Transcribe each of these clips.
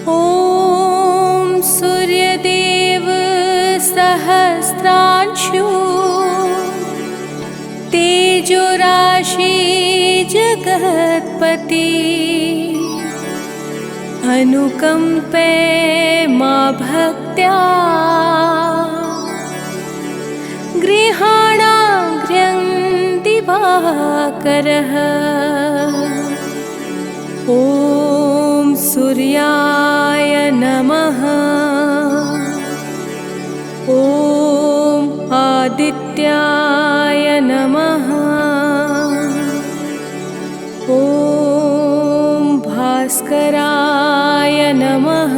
ॐ सूर्यदेव सहस्रांशु तेजोराशि जगत्पति अनुकंपे मा भक्त्या गृहाणाग्र्यं दिवाकरः। ॐ सूर्याय नमः। ॐ आदित्याय नमः। ॐ भास्कराय नमः।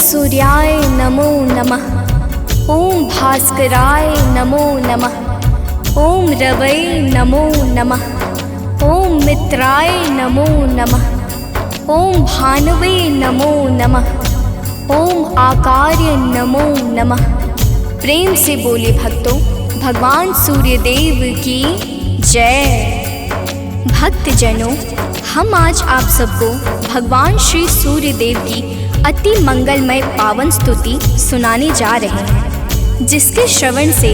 सूर्याय नमो नमः। ओम भास्कराय नमो नमः। ओम रवै नमो नमः। ओम मित्राय नमो नमः। ओम भानवे नमो नमः। ओम आकार्य नमो नमः। प्रेम से बोले भक्तों, भगवान सूर्यदेव की जय। भक्तजनों, हम आज आप सबको भगवान श्री सूर्यदेव की अति मंगलमय पावन स्तुति सुनाने जा रहे हैं, जिसके श्रवण से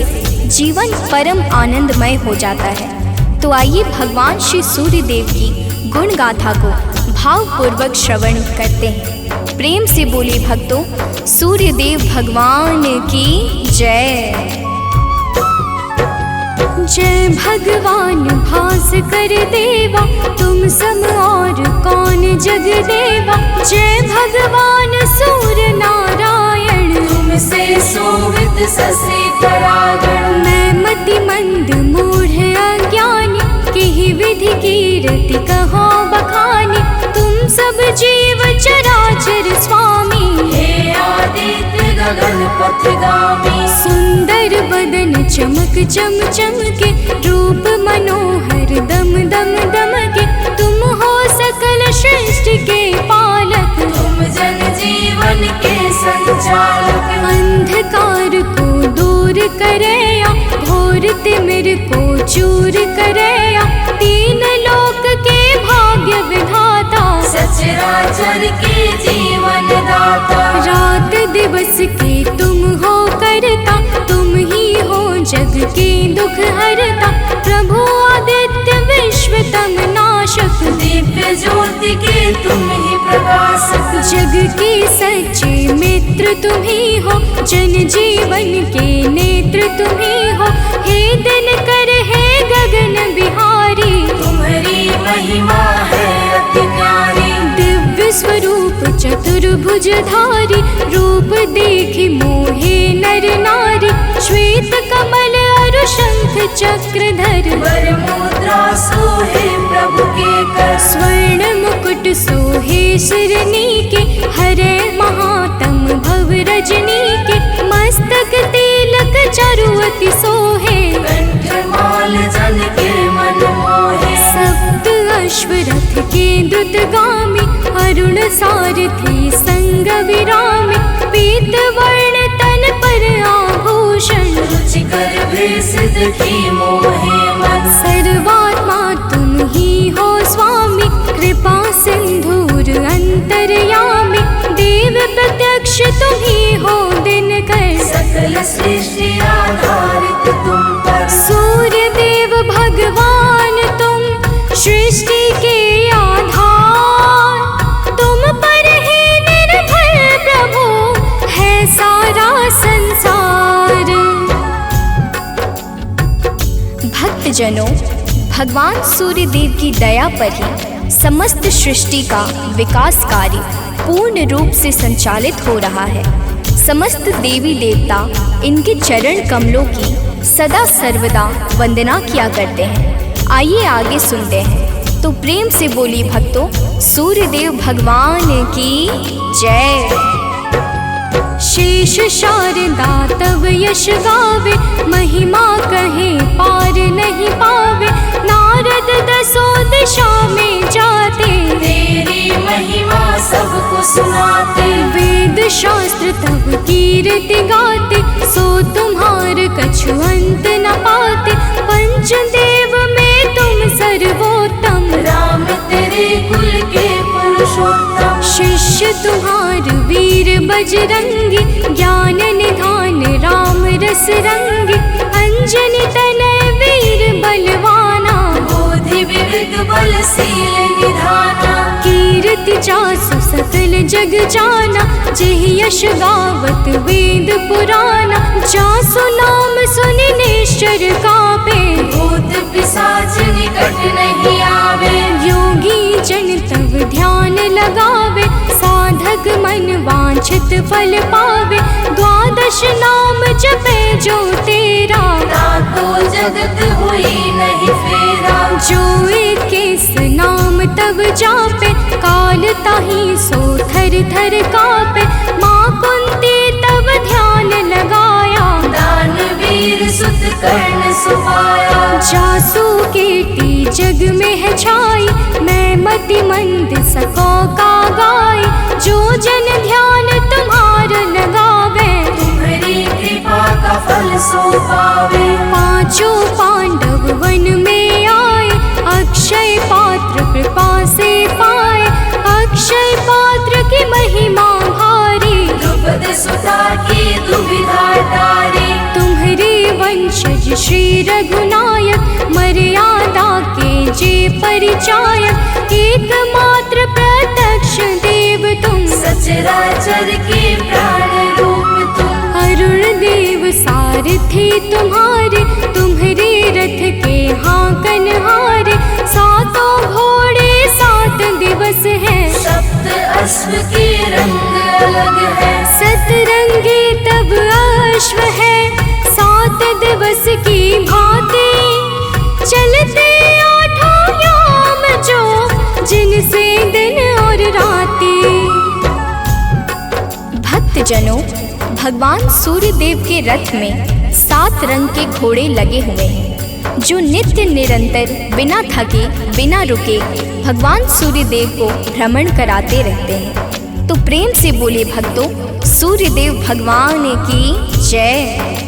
जीवन परम आनंदमय हो जाता है। तो आइए भगवान श्री सूर्यदेव की गुण गाथा को भावपूर्वक श्रवण करते हैं। प्रेम से बोले भक्तों, सूर्यदेव भगवान की जय। जय भगवान भास्कर देवा, तुम सम और कौन जग देवा। जय भगवान सूर्य नारायण, तुमसे सोवित ससे तरागण। मैं मति मंद मूढ़ अज्ञानी, किहि विधि कीरति कहो बखानी। तुम सब जीव चराचर स्वामी, हे आदित्य गगन पथगामी। सुंदर बदन चमक चम चमके, रूप मनोहर दम दम दमके। तुम हो सकल सृष्टि के पालक, तुम जन जीवन के संचालक। अंधकार को दूर करया, घोर तिमिर को चूर करया। तीन लोक के भाग्य विधाता, सचराचर के जीवन दाता। रात दिवस के तुम हो करता, तुम ही हो जग के दुख हरता। प्रभु आदित्य विश्वतम नाशक, दिव्य ज्योति के तुम ही प्रकाशक। जग के सच्चे मित्र तुम ही हो, जन जीवन के नेत्र तुम ही हो। हे दिनकर हे गगन बिहारी, तुम्हारी महिमा है अति न्यारी। दिव्य स्वरूप चतुर्भुजधारी, रूप देखि मोहे नर नारी। श्वेत कमल अरु शंख चक्रधर, वर मुद्रा सोहे प्रभु के कर। स्वर्ण मुकुट सोहे शिरनी के, हरे महातम भव रजनी के। मस्तक तिलक चरुअति सोहे, कंठमाल जन के मन मोहे। सप्त अश्वरथ के द्रुतगामी, अरुण सारथी संग विरामी। पीत वर्ण तन पर आभूषण, रुचिकर भेष देखी मोहे मन। सर्वात्मा तुम ही हो स्वामी, कृपा सिंधुर अंतर्यामी। देव प्रत्यक्ष तुम ही हो दिनकर, सकल सृष्टि आधारित तुम पर। सूर्य देव भगवान तुम सृष्टि के आधार। तुम पर ही निर्भर प्रभु है सारा संसार। भक्तजनों, भगवान सूर्यदेव की दया पर ही समस्त सृष्टि का विकास कार्य पूर्ण रूप से संचालित हो रहा है। समस्त देवी देवता इनके चरण कमलों की सदा सर्वदा वंदना किया करते हैं। आइए आगे सुनते हैं। तो प्रेम से बोली भक्तों, सूर्यदेव भगवान की जय। शेष शारदा तव यश गावे, महिमा कहे पार नहीं पावे। नारद दसों दिशा में जाते, तेरी महिमा सबको सुनाते। वेद शास्त्र तब कीर्ति गाते, सो तुम्हार कछु अंत न पाते। पंचदेव में तुम सर्वोत्तम, राम तेरे कुल के पुरुषोत्तम। शिष्य तुम्हार वीर बजरंगी, ज्ञान निधान राम रस रंगी। अंजनी तनय वीर बलवाना, बोधि विविध बलशील निधाना। कीर्ति जासु सकल जग जाना, जेहि यश गावत वेद पुराना। जासु नाम सुनि निश्चर कापे, भूत पिशाच निकट नहीं आवे। योगी जन तब ध्यान लगावे, साधक मन वांछित फल पावे। द्वादश नाम जपे जो तेरा, ताको जगत हुई नहीं फेरा। जो इक्कीस नाम तब जापे, काल ताहि सो थर थर कापे। माँ को कर्ण सुपाया। जासू कीर्ति जग में है छाई, मैं मति मंद सको का गाय। जो जन ध्यान तुम्हार लगावे, तुम्हारी कृपा का फल सो पावे। पांचों पांडव वन में आए, अक्षय पात्र कृपा से पाए। अक्षय पात्र की महिमा भारी, द्रुपद सुता की दुविधा टारी। तुम्हारे वंशज श्री रघुनायक, मर्यादा के जे परिचायक। एकमात्र प्रत्यक्ष देव तुम, सचराचर के प्राण रूप तुम। अरुण देव सारथी तुम्हारे, तुम्हारे रथ के हाकन हारे। सातों घोड़े 7 दिवस हैं, सप्त अश्व के रंग अलग है। सतरंगी तब अश्व है, 7 दिवस की भांति। चलते 8 याम जो, जिनसे दिन और राती। भक्तजनों, भगवान सूर्य देव के रथ में 7 रंग के घोड़े लगे हुए हैं, जो नित्य निरंतर बिना थके बिना रुके भगवान सूर्य देव को भ्रमण कराते रहते हैं। तो प्रेम से बोले भक्तों, सूर्य देव भगवान की जय।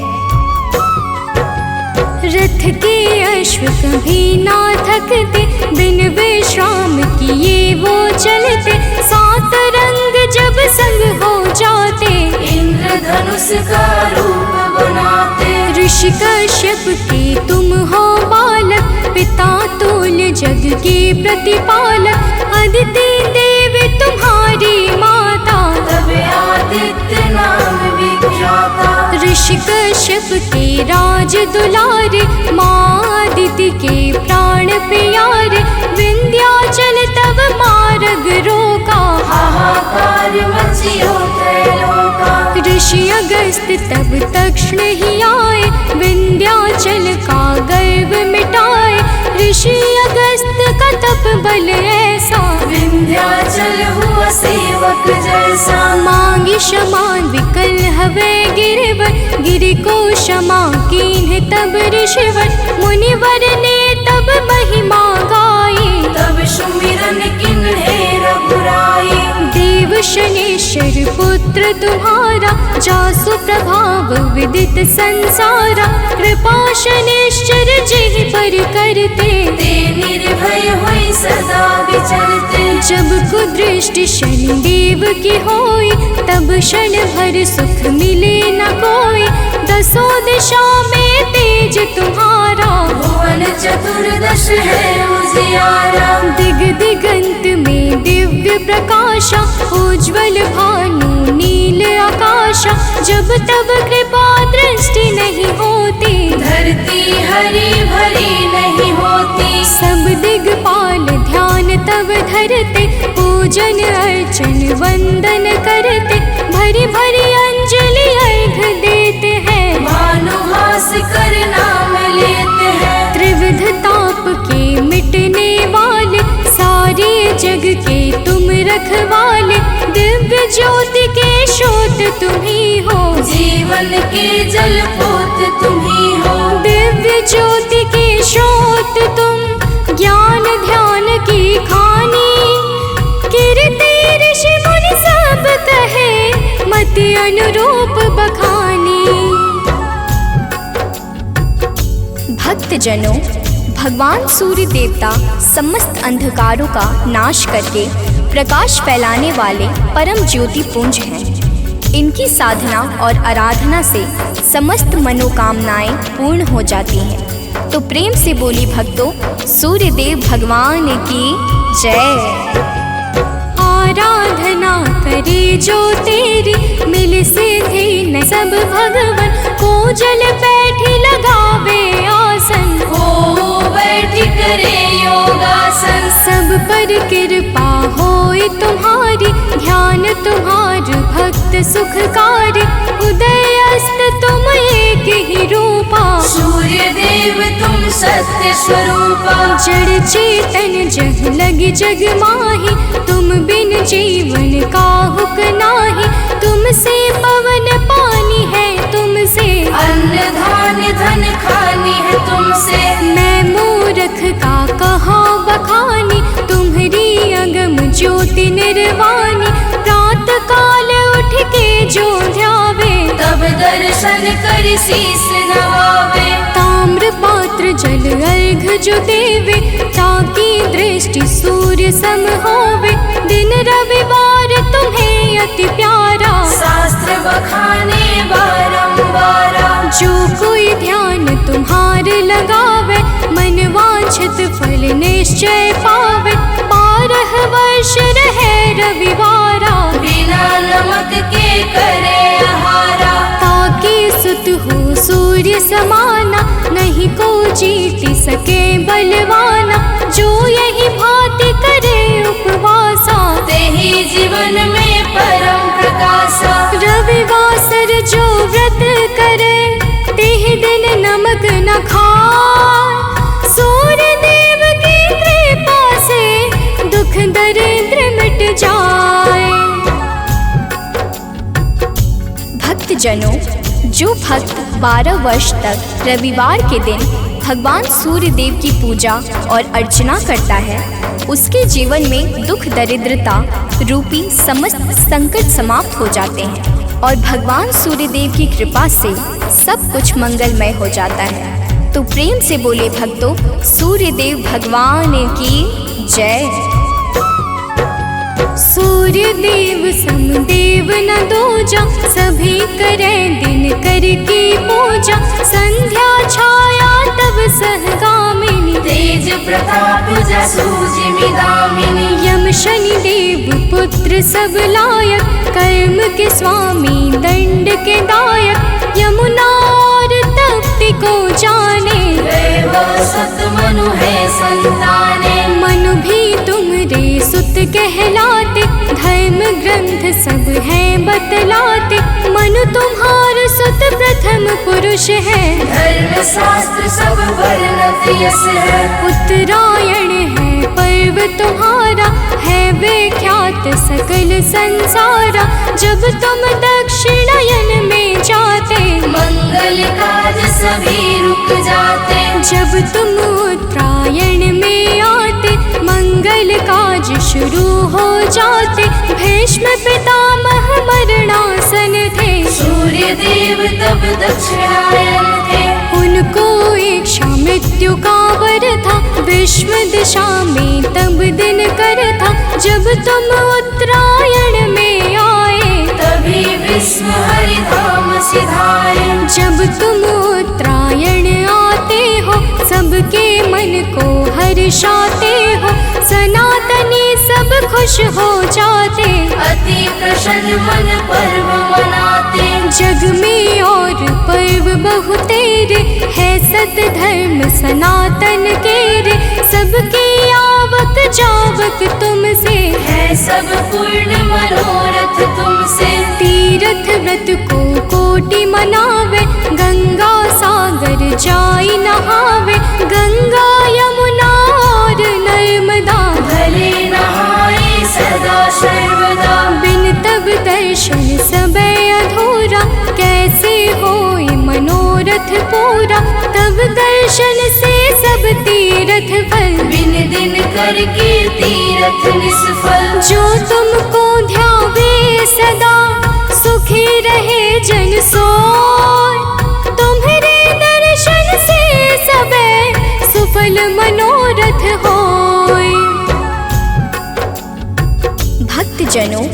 रथ के अश्व कभी ना थकते, बिन विश्राम किए वो चलते। 7 रंग जब संग हो जाते, इंद्रधनुष का रूप बनाते। ऋषि कश्यप के तुम हो बालक, पिता तुल जग के प्रतिपालक। अदिति देव तुम्हारी माता, तब आदित्य नाम विख्याता। ऋषि कश्यप के राज दुलारे, माँ अदिति के प्राण प्यारे। विंध्याचल तब मार्ग रोका, हाहाकार मचियो त्रैलोका। ऋषि अगस्त तब तक्षण ही आए, विंध्याचल का गर्व मिटाए। ऋषि अगस्त का तप बल ऐसा, विंध्याचल हुआ सेवक जैसा। मांगी क्षमा विकल हवे गिरवर, गिरि को क्षमा कीन्ह तब ऋषिवर। मुनिवर ने तब महिमा गाई, तब सुमिरन किन्हे रघुराई। देव शनेश्वर पुत्र तुम्हारा, जासु प्रभाव विदित संसारा। कृपा शनेश्वर जेहि पर करते, ते निर्भय होई सदा विचरते। जब कुदृष्टि शनि देव की होई, तब क्षण भर सुख मिले न कोई। 10 दिशा में तेज तुम्हारा, भुवन चतुर्दश है उजियारा। दिग दिगंत में दिव्य प्रकाशा, उज्ज्वल भानु नील आकाशा। जब तब कृपा दृष्टि नहीं होती, धरती हरी भरी नहीं होती। सब दिगपाल ध्यान तब धरते, पूजन अर्चन वंदन करते। भरी भरी अंजलि अर्घ देते हैं, भानुहास कर नाम लेते हैं। त्रिविध ताप के मिटने वाले, सारे जग के तुम रखवाले। दिव्य ज्योति के स्रोत तुम ही हो, जीवन के जल पोत तुम ही हो। दिव्य ज्योति के स्रोत तुम, ज्ञान ध्यान की खानी। कीर्ति ऋषि मुनि सब कहे, मति अनुरूप बखानी। भक्तजनों, भगवान सूर्य देवता समस्त अंधकारों का नाश करके प्रकाश फैलाने वाले परम ज्योति पुंज हैं। इनकी साधना और आराधना से समस्त मनोकामनाएं पूर्ण हो जाती हैं। तो प्रेम से बोली भक्तों, सूर्य देव भगवान की जय। आराधना करे जो तेरी, मिल सिद्धि न सब भगवन। को जल बैठी लगावे आसन, हो बैठी करे योगासन। सब पर कृपा होए तुम्हारी, ध्यान तुम्हार भक्त सुखकारी। उदय अस्त तुम एक ही रूपा, सूर्य देव तुम सत्य स्वरूपा। जड़ चेतन जग लगी जग माही, तुम बिन जीवन काहुक नाही। तुमसे पवन पानी है, तुमसे अन्न धान्य धन खाए तुमसे। मैं मूर्ख का कहा बखानी, तुम्हारी अगम ज्योति निर्वाणी। प्रात काल उठ के जो ध्यावे, तब दर्शन कर शीस नवावे। ताम्र पात्र जल अर्घ जो देवे, ताकि दृष्टि सूर्य सम होवे। दिन रविवार तुम्हें अति प्यारा, शास्त्र बखाने बारंबारा। जो कोई ध्यान तुम्हार लगावे, मन वांछित फल निश्चय पावे। 12 वर्ष रहे रविवारा, बिना नमक के करे आहारा। ताकि सुत हो सूर्य समाना, नहीं को जीति सके बलवाना। जो यही भांति करे उपवासा, तेहि जीवन में परम प्रकाशा। रविवासर जो व्रत करे, तेहि दिन नमक न खाए। सूर्य देव की कृपा से दुख दरिद्र मिट जाए। भक्तजनों, जो भक्त 12 वर्ष तक रविवार के दिन भगवान सूर्य देव की पूजा और अर्चना करता है, उसके जीवन में दुख दरिद्रता रूपी समस्त संकट समाप्त हो जाते हैं और भगवान सूर्य देव की कृपा से सब कुछ मंगलमय हो जाता है। तो प्रेम से बोले भक्तों, सूर्य देव भगवान की जय। सूर्य देव समदेव न दूजा, सभी करें दिन कर की पूजा। संध्या छाया तब सहगामिनी, तेज प्रताप जसु जिमिदामिनी। यम शनि देव पुत्र सब लायक, कर्म के स्वामी दंड के दायक। यमुना और तप्ति को जाने, वैभव सत मनु है संताने। मनु भी तुमरे सुत कहलाते, धर्म ग्रंथ सब हैं बतलाते। मनु तुम्हार सुत प्रथम पुरुष है, धर्म शास्त्र सब वर्णत यस है। उत्तरायण है पर्व तुम्हारा, है विख्यात सकल संसारा। जब तुम दक्षिणायन में जाते, मंगल काज सभी रुक जाते। जब तुम उत्तरायण में आते, मंगल काज शुरू हो जाते। भीष्म पितामह मरणासन थे, सूर्य देव तब दक्षिणायन थे। उनको इच्छा मृत्यु का वर था, विश्व दिशा में तब दिन कर था। जब तुम उत्तरायण में आए, तभी विश्व हरि धाम सिधाए। जब तुम उत्तरायण आते हो, सबके मन को हर्षाते हो। सनातनी सब खुश हो जाते, अति प्रसन्न मन पर्व मनाते। जग में और पर्व बहुतेरे, है सत धर्म सनातन के रे। सबके आवक जावक तुमसे, है सब पूर्ण मनोरथ तुमसे। तीर्थ व्रत को कोटि मनावे, गंगा सागर जाई नहावे। गंगा यमुना और नर्मदा, भले नहाए सदा सर्वदा। बिन तब दर्शन सबे अधूरा, कैसे होए मनोरथ पूरा। तब दर्शन से सब तीर्थ फल, बिन दिन करके तीरथ निष्फल। जो तुमको ध्यावे सदा, सुखी रहे जन सोय। तुम्हारे दर्शन से सबे सुफल मनोरथ होय। भक्तजनों,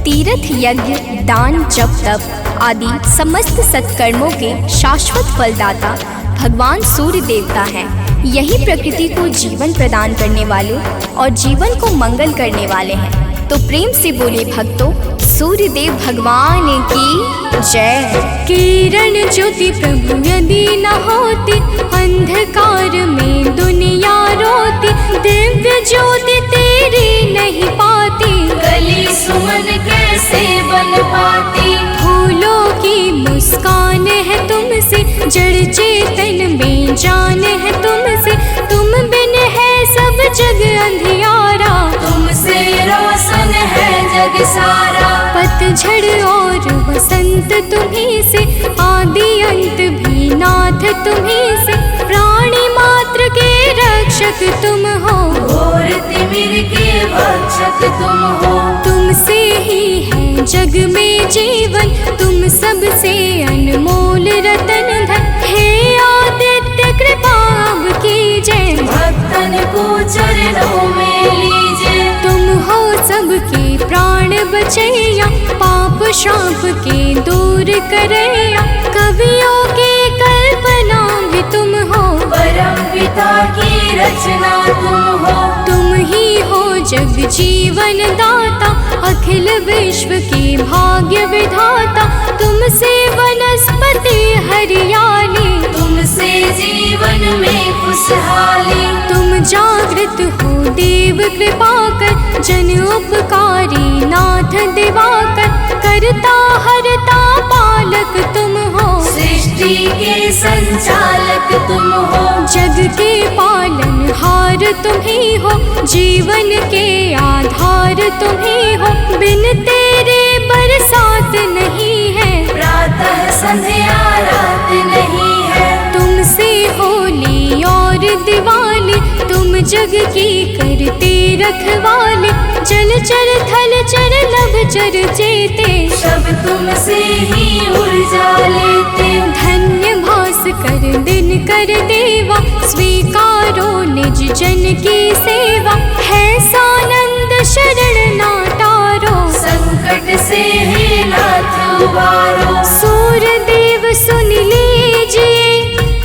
तीर्थ यज्ञ दान जप तप आदि समस्त सत्कर्मों के शाश्वत फलदाता भगवान सूर्य देवता हैं। यही प्रकृति को जीवन प्रदान करने वाले और जीवन को मंगल करने वाले हैं। तो प्रेम से बोले भक्तों, सूर्य देव भगवान की जय। किरण ज्योति प्रभु यदि न होती, अंधकार में दुनिया रोती। दिव्य ज्योति तेरी नहीं पाती, कली सुमन कैसे बन पाती। फूलों की मुस्कान है तुमसे, जड़ चेतन में जान है तुमसे। तुम बिन है सब जग अंधियारा, तुमसे रोशन है जग सारा। पतझड़ और बसंत तुम्हीं से, आदि अंत भी नाथ तुम्हीं से। प्राणी मात्र के रक्षक तुम हो, घोर तिमिर के भक्षक तुम हो। तुमसे ही है जग में जीवन, तुम सबसे अनमोल रतन धन। हे आदित्य कृपा अब कीजिए, भक्तन को चरणों में लीजिए। तुम हो सबके प्राण बचैया, पाप शाप के दूर करैया। कवियों की कल्पना भी तुम हो, परम पिता की रचना तुम हो। तुम ही हो जग जीवन दाता, अखिल विश्व के भाग्य विधाता। तुमसे वनस्पति हरियाली, तुमसे जीवन में खुशहाली। तुम जागृत हो देव कृपाकर, जन उपकारी नाथ दिवाकर। करता हरता पालक तुम हो, सृष्टि के संचालक तुम हो। जग के पालनहार तुम ही हो, जीवन के आधार तुम ही हो। बिन तेरे बरसात नहीं है, प्रातः संध्या रात नहीं है। तुमसे होली और दिवाली, तुम जग की करते रखवाले। जलचर थलचर नभचर चेते, सब तुमसे ही ऊर्जा लेते। धन्य भास्कर दिन कर देवा, स्वीकारो निज जन की सेवा। है सानंद शरण ना टारो, संकट से हे नाथ उबारो। सूर्य देव सुन लीजिए,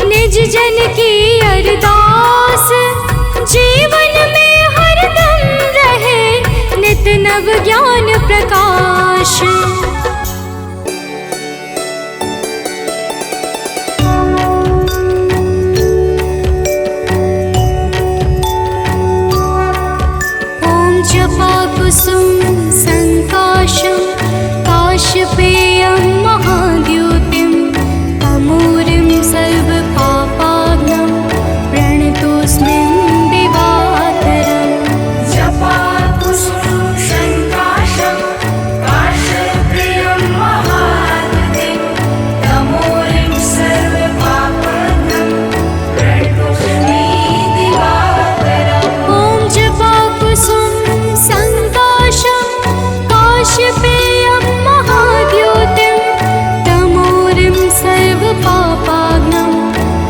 निज जन की अरदास। जीवन में हरदम रहे नित नव ज्ञान प्रकाश। ॐ जपाकुसुम संकाशं, काशपेयं महाद्युतिं। तमूरिं सर्वपापाग्नं, प्रणतोऽस्मिन् दिवाकरम्। जपाकुसुम संकाशं, काशप्रियं महाद्युतिं। तमोरिं सर्वपापाग्नं, प्रणतोऽस्मि दिवाकरम्। ॐ जपाकुसुम संकाशं, काशपेयं महाद्युतिं। तमोरिं सर्वपापाग्नं,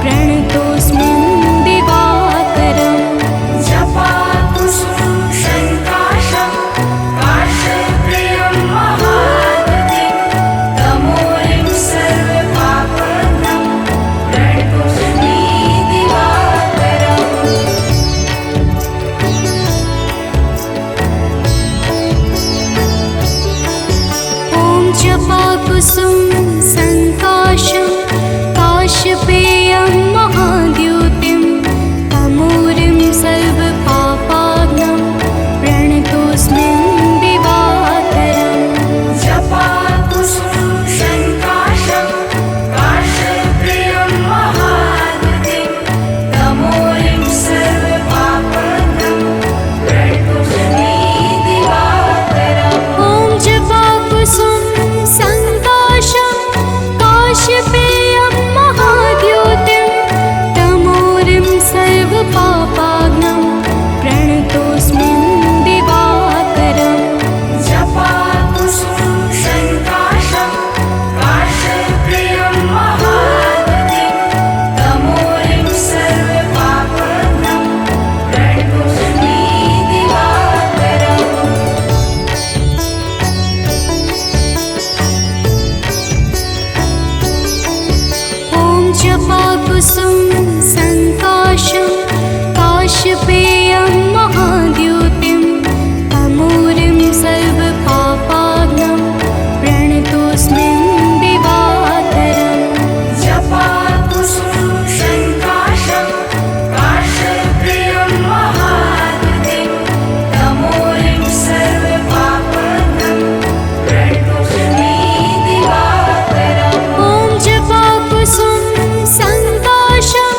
प्रणतोऽस्मिन् दिवाकरम्। जपाकुसुम संकाशं, काशप्रियं महाद्युतिं। तमोरिं सर्वपापाग्नं, प्रणतोऽस्मि दिवाकरम्। ॐ जपाकुसुम संकाशं, काशपेयं महाद्युतिं। तमूरिं सर्वपापाग्नं, प्रणतोऽस्मिन् दिवाकरम्। जपाकुसुम संकाशं, काशप्रियं महाद्युतिं। तमोरिं सर्वपापाग्नं, प्रणतोऽस्मि दिवाकरम्। ॐ जपाकुसुम संकाशं, काशपेयं महाद्युतिं। तमोरिं सर्वपापाग्नं, प्रणतोऽस्मिन् दिवाकरम्। जपाकुसुम संकाशं, काशप्रियं महाद्युतिं। तमोरिं सर्वपापाग्नं, प्रणतोऽस्मि दिवाकरम्। ॐ जपाकुसुम संकाशं, काशपेयं महाद्युतिं। तमूरिं सर्वपापाग्नं, प्रणतोऽस्मिन् दिवाकरम्। जपाकुसुम संकाशं, काशप्रियं महाद्युतिं। तमोरिं सर्वपापाग्नं, प्रणतोऽस्मि दिवाकरम्। ॐ जपाकुसुम संकाशं,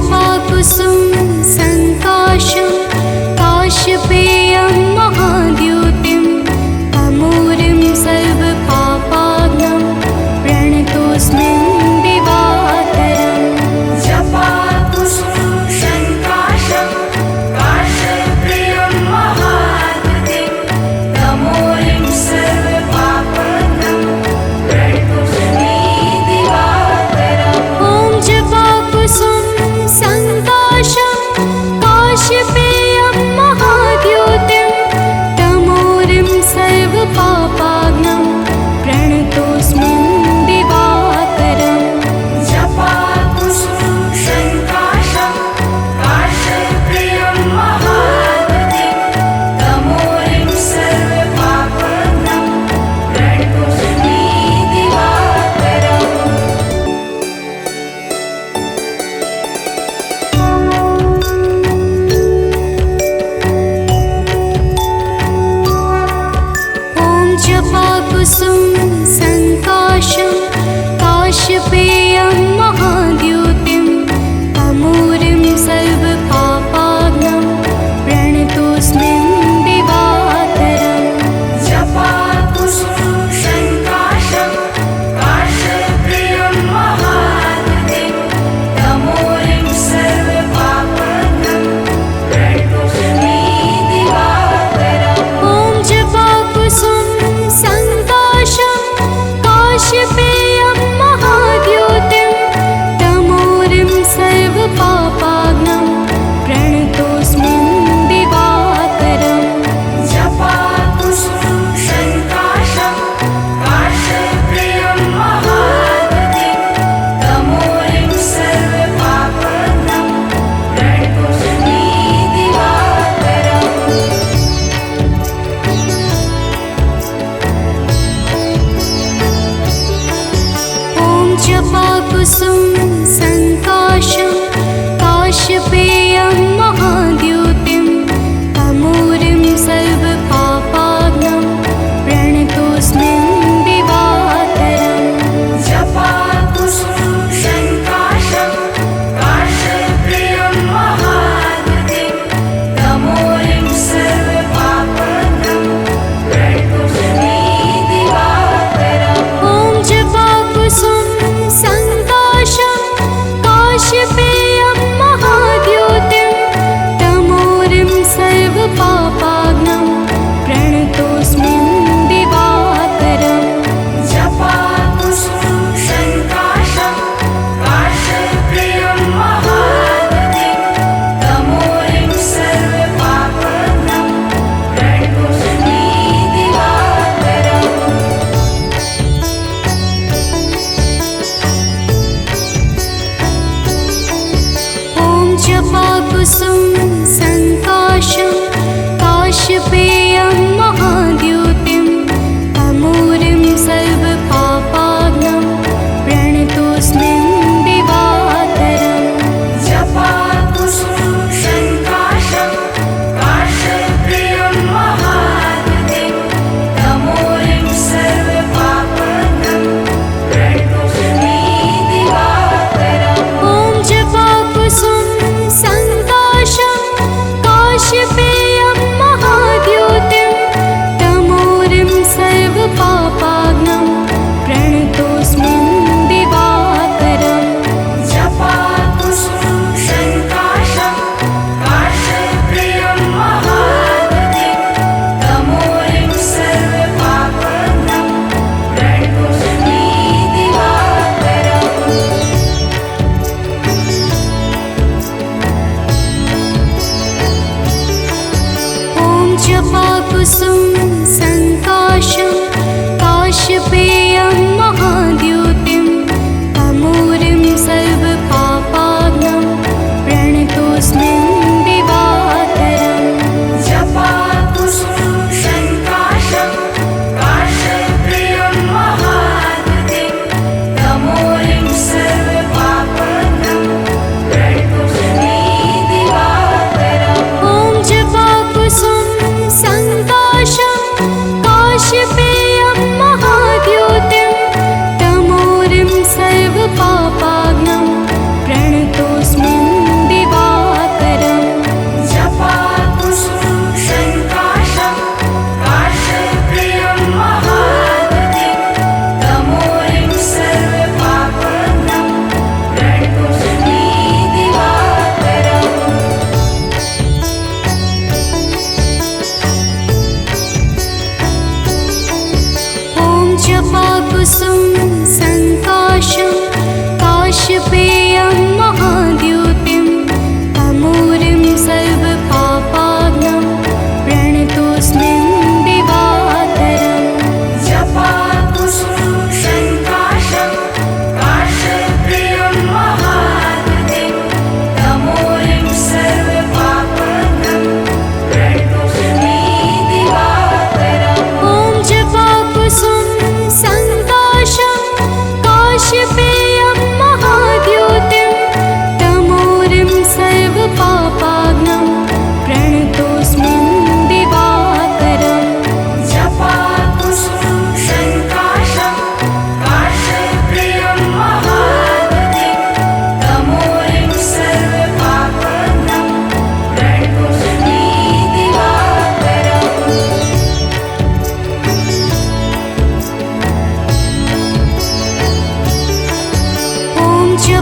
जपाकुसुम संकाशं काश्यपेयं महाद्युतिं तमूरिं सर्वपापाग्नं प्रणतोऽस्मिन् दिवाकरम् जपाकुसुम संकाशं काश्यपेयं महाद्युतिं तमूरिं सर्वपापाग्नं प्रणतोऽस्मि दिवाकरम्। ॐ जपाकुसुम संकाशं काश्यपेयं महाद्युतिं तमूरिं सर्वपापाग्नं प्रणतोऽस्मिन् दिवाकरम् जपाकुसुम संकाशं काश्यपेयं महाद्युतिं तमूरिं सर्वपापाग्नं प्रणतोऽस्मि दिवाकरम्। ॐ जपाकुसुम संकाशं काश्यपेयं महाद्युतिं तमूरिं सर्वपापाग्नं प्रणतोऽस्मिन् दिवाकरम् जपाकुसुम संकाशं काश्यपेयं महाद्युतिं तमूरिं सर्वपापाग्नं प्रणतोऽस्मि दिवाकरम्। ॐ जपाकुसुम संकाशं काश्यपेयं महाद्युतिं तमूरिं सर्वपापाग्नं प्रणतोऽस्मिन् दिवाकरम् जपाकुसुम संकाशं काश्यपेयं महाद्युतिं तमूरिं सर्वपापाग्नं प्रणतोऽस्मि दिवाकरम्। ॐ जपाकुसुम संकाशं काश्यपेयं महाद्युतिं तमूरिं सर्वपापाग्नं प्रणतोऽस्मिन् दिवाकरम् जपाकुसुम संकाशं काश्यपेयं महाद्युतिं तमूरिं सर्वपापाग्नं प्रणतोऽस्मि दिवाकरम्। ॐ जपाकुसुम संकाशं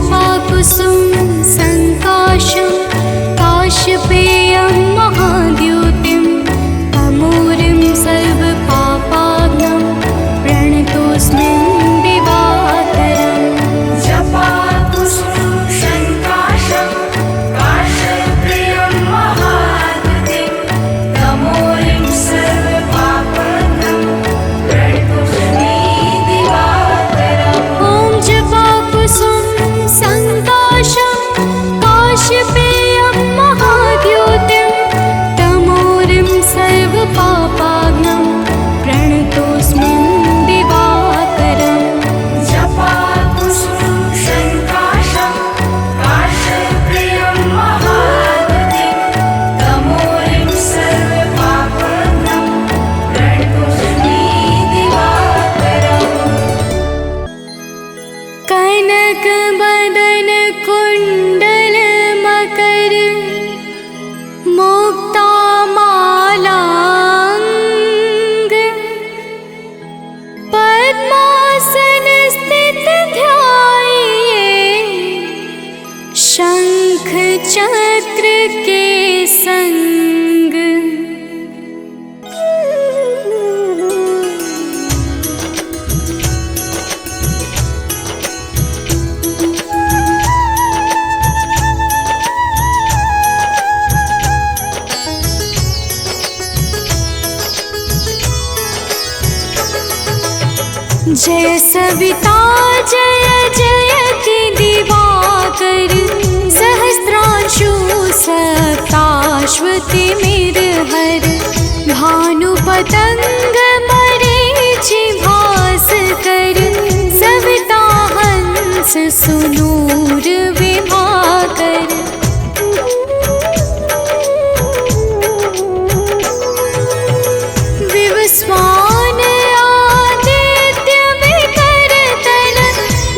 जपाकुसुम संकाशं काशपेयं महाद्युतिं तमूरिं सर्वपापाग्नं प्रणतोऽस्मिन् दिवाकरम् जपाकुसुम संकाशं काशप्रियं महाद्युतिं तमोरिं सर्वपापहरं प्रणतोऽस्मि दिवाकरम्। ॐ जपाकुसुम संकाशं काशपेयं महाद्युतिं तमोरिं सर्वपापाग्नं प्रणतोऽस्मिन् दिवाकरम् जपाकुसुम संकाशं काशप्रियं महाद्युतिं तमोरिं सर्वपापहरं प्रणतोऽस्मि दिवाकरम्। कनक बदन कुंडल मकर मुक्ता मालांग पद्मासन स्थित ध्याये शंख चक्र के संग। जय सविता जय जयति दिवाकर सहस्रांशु सप्ताश्वतिमिरहर भानुपतंग मरीचि भास्कर सविता हंस सुनूर विभाकर। विवस्वान आदित्य विकरतन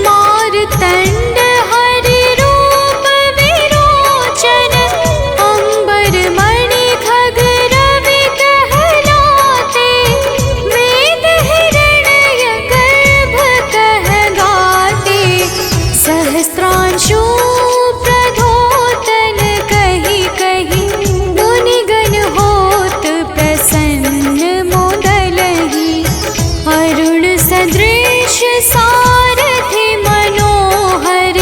मारतंड हरि रूप विरोचन अंबर मणि खग रवि कहलाते वेद हिरण्य गर्भ कह गाते सहस्त्रांशु प्रधोतन कही कही मुनिगण होत प्रसन्न मोदलहि अरुण सदृश सारथि मनोहर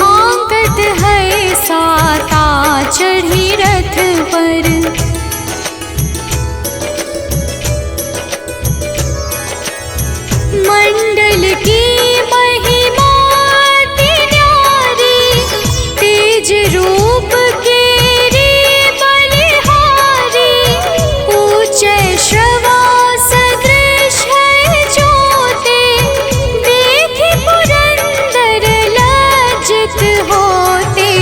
आंकत है साता चढ़ी रथ पर। मंडल की महिमा अति न्यारी तेज रूप केरी बलिहारी ऊंचे श्रवा सदृश है ज्योति देखि पुरंदर लज्जित होते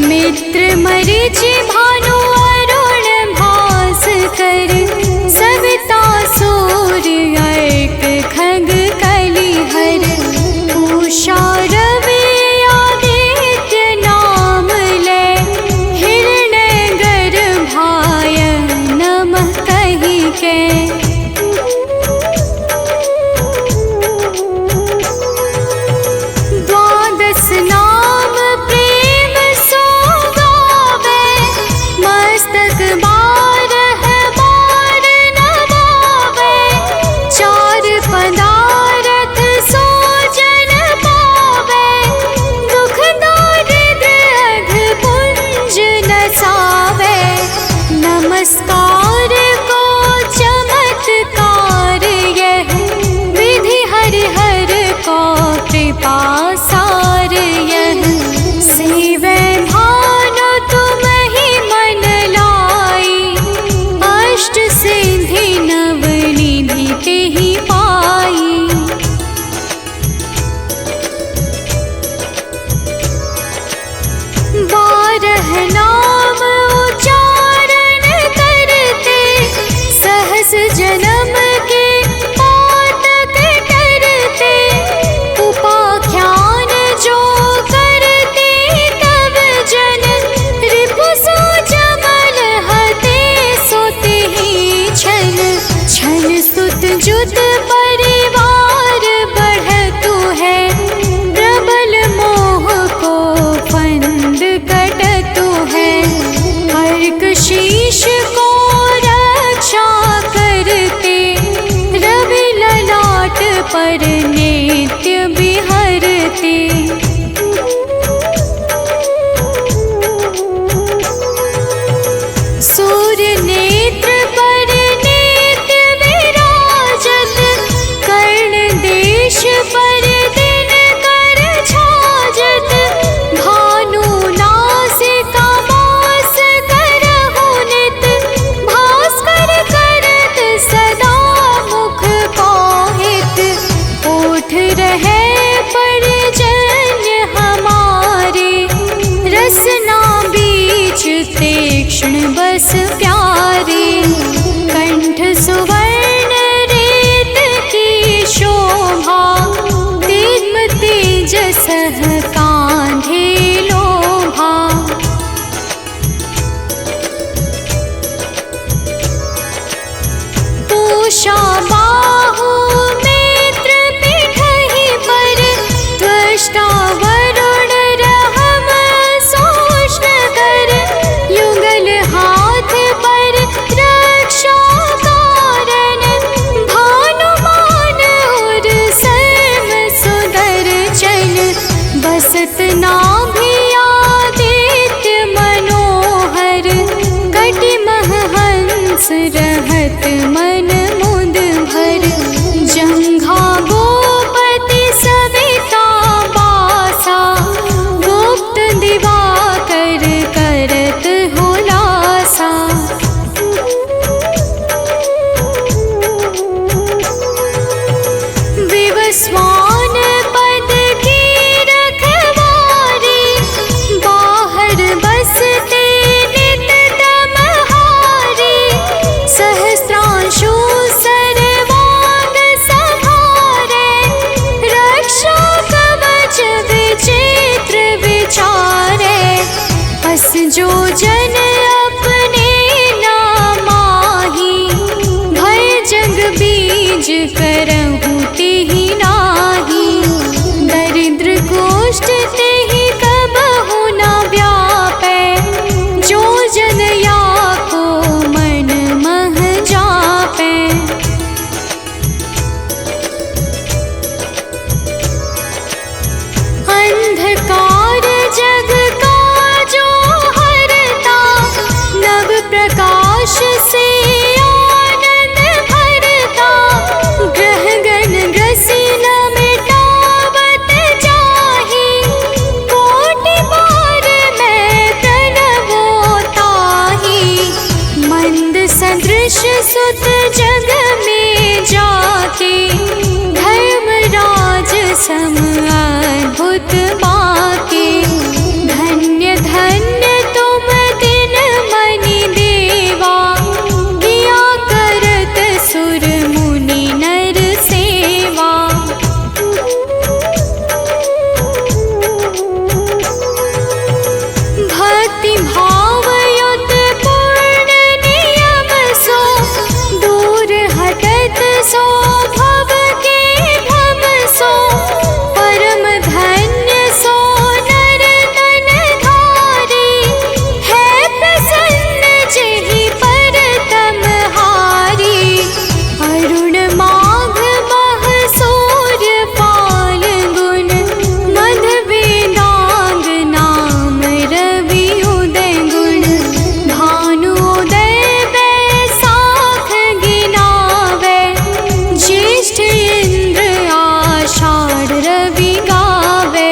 मित्र मरीचि भानु अरुण भास्कर सविता सूर्य अर्क खग कलिहर उषा रवि आदित्य नाम ले हिरण्य गर्भाय नमः कहि के। द्वादश नाम प्रेम सो गावे रहत मन मुद भर, जंघा गोपति सविता बासा, गुप्त दिवाकर करत हुलासा। विवस्वान पद की रखवारी, बाहर बसते नित तमहारी, सहस्त्रांशु सर्वांग संहारे, रक्षा कवच विचित्र विचारे। बस जो जन अपने नामाही, भय जग बीज करहु तेहि नाही, दरिद्र गोष्ठ तेहि कबहु न व्यापै, जो जन या को मन मह जापै। अंधकार जग का जो हरता, नव प्रकाश से आनंद भरता, ग्रह गण ग्रसी न मिटावत जाहि, कोटि बार मैं प्रणवो ताहि। मंद सदृश सुत जग में जाके, धर्मराज सम अद्भुत बाके। धन्य धन्य तुम दिन मनि देवा, किया करत सुर मुनि नर सेवा। भक्ति भाव युत पूर्ण नियम सो, दूर हटत सो भव के भव सो। परम धन्य सो नर तन धारी, है प्रसन्न जेहि पर तमहारी। अरुण माघ मह सूर्य पाल गुण, मध वेदांग नाम रवि उदय गुण। भानु उदय बैसाख गिनावे, ज्येष्ठ इंद्र आषाढ़ रवि गावे।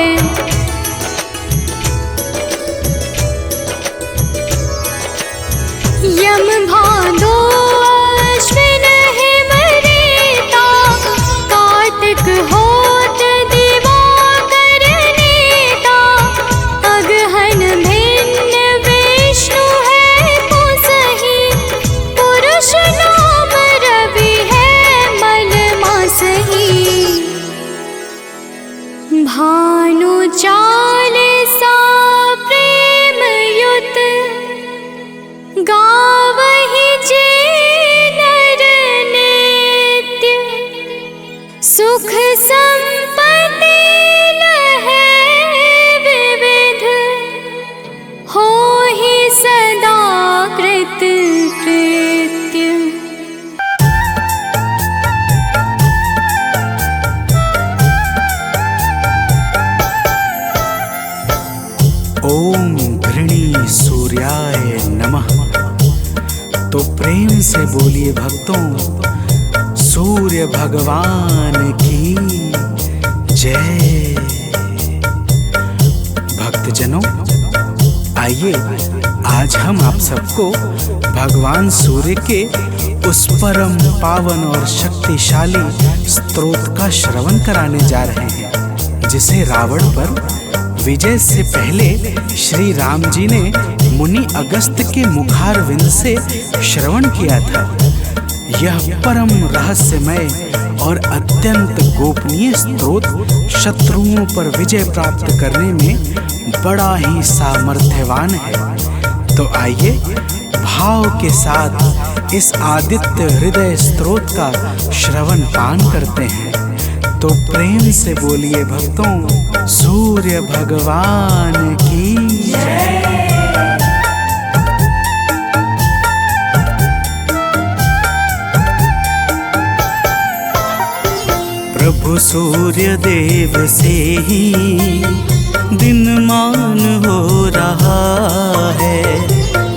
यम भादो अश्विन हिम रेता, कार्तिक होत दिवाकर नेता। अगहन भिन्न विष्णु है पुसहि, पुरुष नाम रवि है मल मासहि। भानु चालीसा प्रेम युत, गावहि जे नर नित्य। सुख संपत्ति लहै विविध, होहि सदा कृत कृत्य। ओम घृणी सूर्याय नमः। तो प्रेम से बोलिए भक्तों, सूर्य भगवान की जय। भक्तजनों, आइए आज हम आप सबको भगवान सूर्य के उस परम पावन और शक्तिशाली स्तोत्र का श्रवण कराने जा रहे हैं, जिसे रावण पर विजय से पहले श्री राम जी ने मुनि अगस्त के मुखारविंद से श्रवण किया था। यह परम रहस्यमय और अत्यंत गोपनीय स्तोत्र शत्रुओं पर विजय प्राप्त करने में बड़ा ही सामर्थ्यवान है। तो आइए भाव के साथ इस आदित्य हृदय स्तोत्र का श्रवण पान करते हैं। तो प्रेम से बोलिए भक्तों, सूर्य भगवान की जय। प्रभु सूर्य देव से ही दिनमान हो रहा है,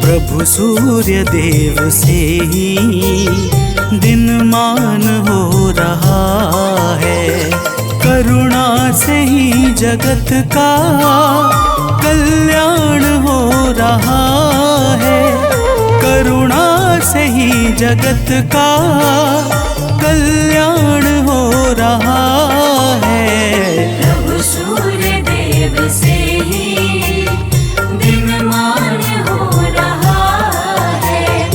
प्रभु प्रभु सूर्य देव से ही दिनमान हो रहा है। करुणा से ही जगत का कल्याण हो रहा है। करुणा से ही जगत का कल्याण हो रहा है। प्रभु सूर्य देव से ही दिनमान हो रहा है।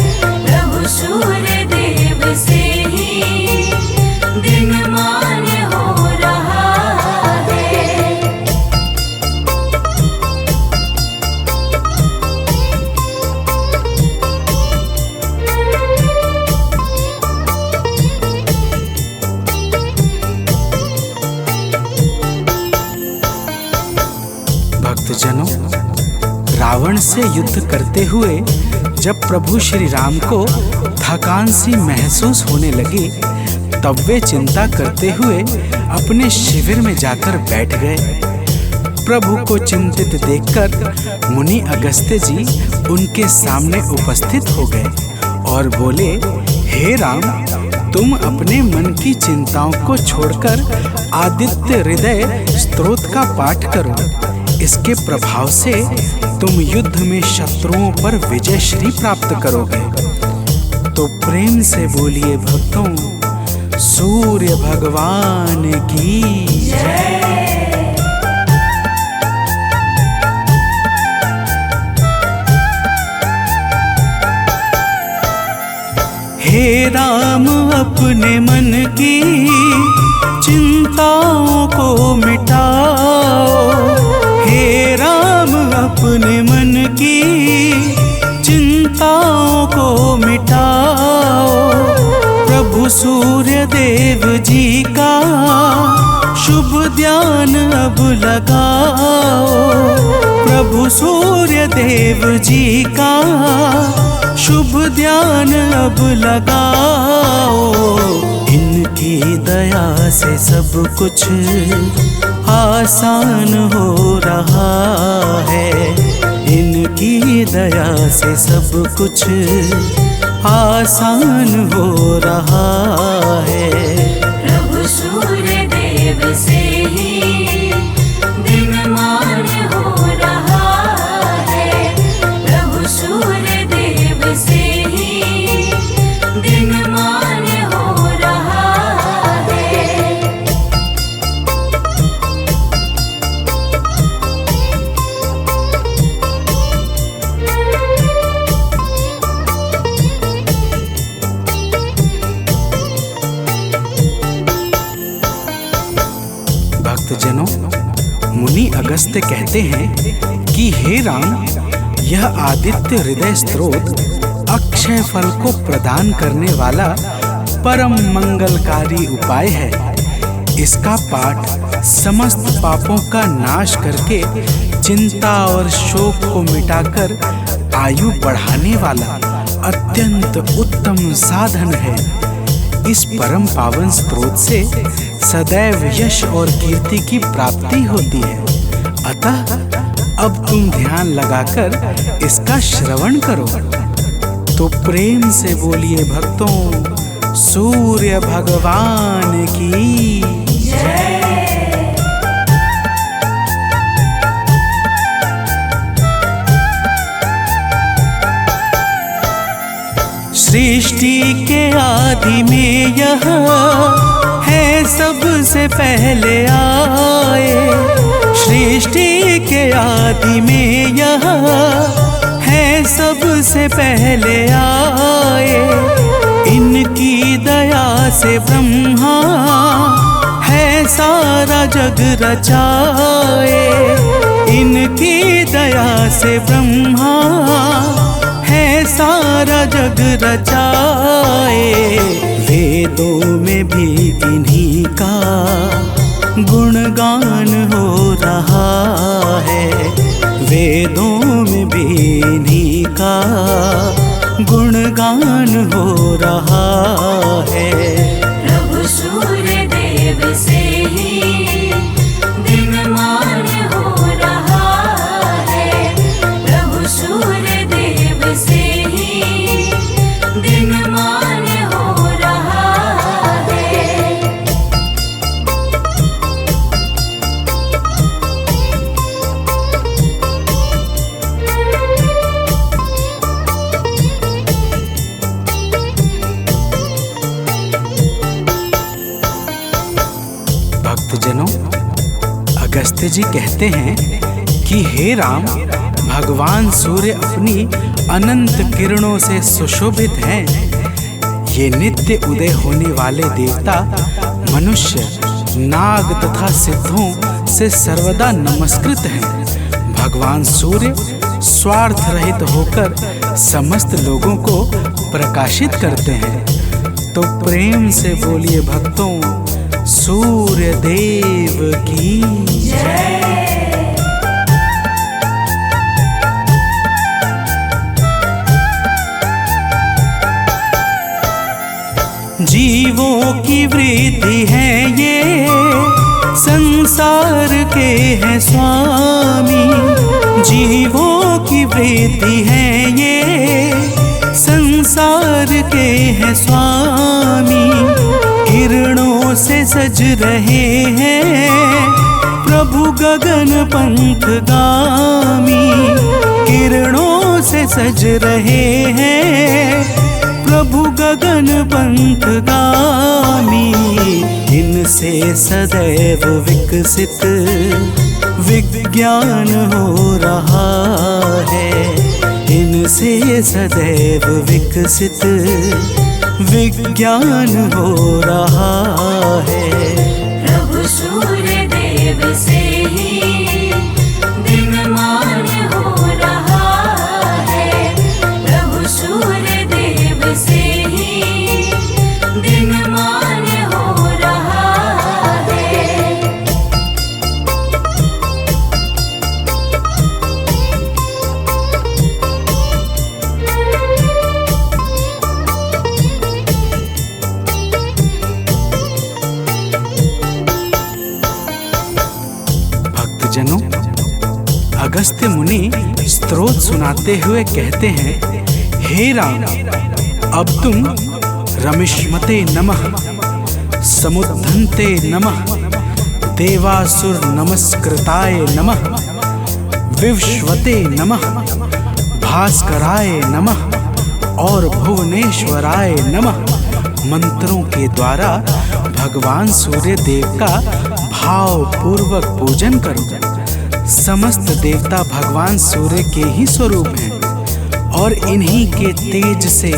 प्रभु सूर्य देव से ही दिनमान हो रहा है। भक्तजनों, रावण से युद्ध करते हुए जब प्रभु श्री राम को थकान सी महसूस होने लगी, तब वे चिंता करते हुए अपने शिविर में जाकर बैठ गए। प्रभु को चिंतित देखकर मुनि अगस्त्य जी उनके सामने उपस्थित हो गए और बोले, हे राम, तुम अपने मन की चिंताओं को छोड़कर आदित्य हृदय स्तोत्र का पाठ करो। इसके प्रभाव से तुम युद्ध में शत्रुओं पर विजय श्री प्राप्त करोगे। तो प्रेम से बोलिए भक्तों, सूर्य भगवान की जय। हे राम, अपने मन की चिंताओं को मिटाओ। हे राम, अपने मन की चिंताओं को मिटाओ। प्रभु सूर्य देव जी का शुभ ध्यान अब लगाओ। प्रभु सूर्य देव जी का शुभ ध्यान अब लगाओ। इनकी दया से सब कुछ आसान हो रहा है। इनकी दया से सब कुछ आसान हो रहा है। प्रभु सूर्य देव से ही दिनमान हो रहा है। प्रभु सूर्य देव से ही दिनमान हो रहा है। भक्तजनों, मुनि अगस्त्य कहते हैं कि हे राम, यह आदित्य हृदय स्तोत्र अक्षय फल को प्रदान करने वाला परम मंगलकारी उपाय है। इसका पाठ समस्त पापों का नाश करके चिंता और शोक को मिटाकर आयु बढ़ाने वाला अत्यंत उत्तम साधन है। इस परम पावन स्रोत से सदैव यश और कीर्ति की प्राप्ति होती है। अतः अब तुम ध्यान लगाकर इसका श्रवण करो। तो प्रेम से बोलिए भक्तों, सूर्य भगवान की जय। सृष्टि के आदि में यह है सबसे पहले आए। सृष्टि के आदि में यह है सबसे पहले आए। इनकी दया से ब्रह्मा है सारा जग रचाए। इनकी दया से ब्रह्मा है सारा जग रचाए। वेदों में भी इन्हीं का गुणगान हो रहा है। वेदों में भी इन्हीं का गुणगान हो रहा है। प्रभु सूर्य देव से ही दिनमान हो रहा है। प्रभु सूर्य देव से जी कहते हैं कि हे राम, भगवान सूर्य अपनी अनंत किरणों से सुशोभित हैं। ये नित्य उदय होने वाले देवता मनुष्य, नाग तथा सिद्धों से सर्वदा नमस्कृत हैं। भगवान सूर्य स्वार्थ रहित होकर समस्त लोगों को प्रकाशित करते हैं। तो प्रेम से बोलिए भक्तों, सूर्य देव की जय। जीवों की वृत्ति है ये, संसार के हैं स्वामी। जीवों की वृत्ति है ये, संसार के हैं स्वामी। किरणों से सज रहे हैं प्रभु गगन पंथगामी। किरणों से सज रहे हैं प्रभु गगन पंथगामी। इनसे सदैव विकसित विज्ञान हो रहा है। इनसे सदैव विकसित विज्ञान हो रहा है। प्रभु सूर्य देव से ही दिनमान हो रहा है। प्रभु सूर्य देव से ही दिनमान हो रहा है। भक्तजनों, अगस्त्य मुनि स्तोत्र सुनाते हुए कहते हैं, हे राम, अब तुम रमिष्मते नमः, समुद्धन्ते नमः, देवासुर नमस्कृताय नमः, विवस्वते नमः, भास्कराय नमः और भुवनेश्वराय नमः मंत्रों के द्वारा भगवान सूर्य देव का भाव पूर्वक पूजन करो। समस्त देवता भगवान सूर्य के ही स्वरूप हैं और इन्हीं के तेज से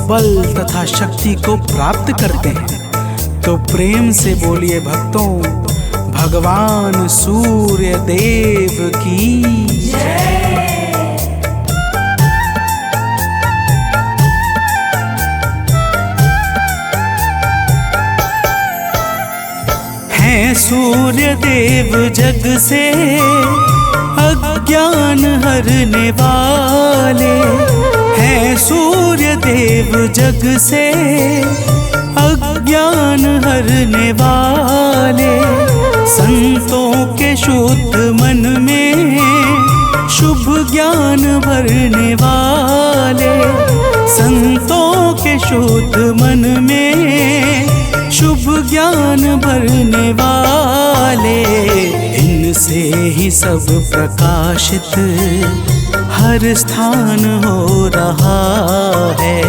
बल तथा शक्ति को प्राप्त करते हैं। तो प्रेम से बोलिए भक्तों, भगवान सूर्य देव की जय। हैं सूर्य देव जग से अज्ञान हरने वाले। हैं सूर्य देव जग से अज्ञान हरने वाले। संतों के शुद्ध मन में शुभ ज्ञान भरने वाले। संतों के शुद्ध मन में शुभ ज्ञान भरने वाले। इनसे ही सब प्रकाशित हर स्थान हो रहा है।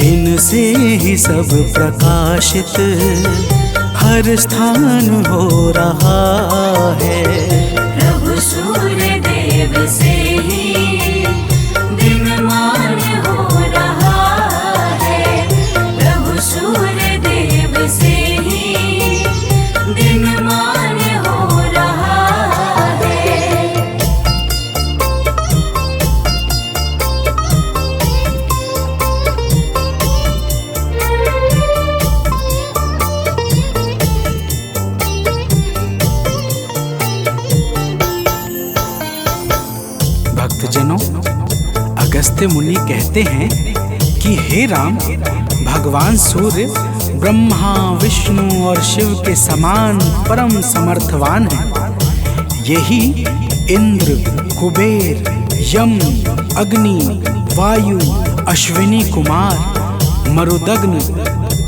इनसे ही सब प्रकाशित हर स्थान हो रहा है। प्रभु सूर्य देव से ही दिनमान हो रहा है। प्रभु सूर्य देव से ही दिनमान हो रहा है। भक्तजनों, अगस्त्य मुनि कहते हैं कि हे राम, भगवान सूर्य ब्रह्मा, विष्णु और शिव के समान परम समर्थवान हैं। यही इंद्र, कुबेर, यम, अग्नि, वायु, अश्विनी कुमार, मरुदग्न,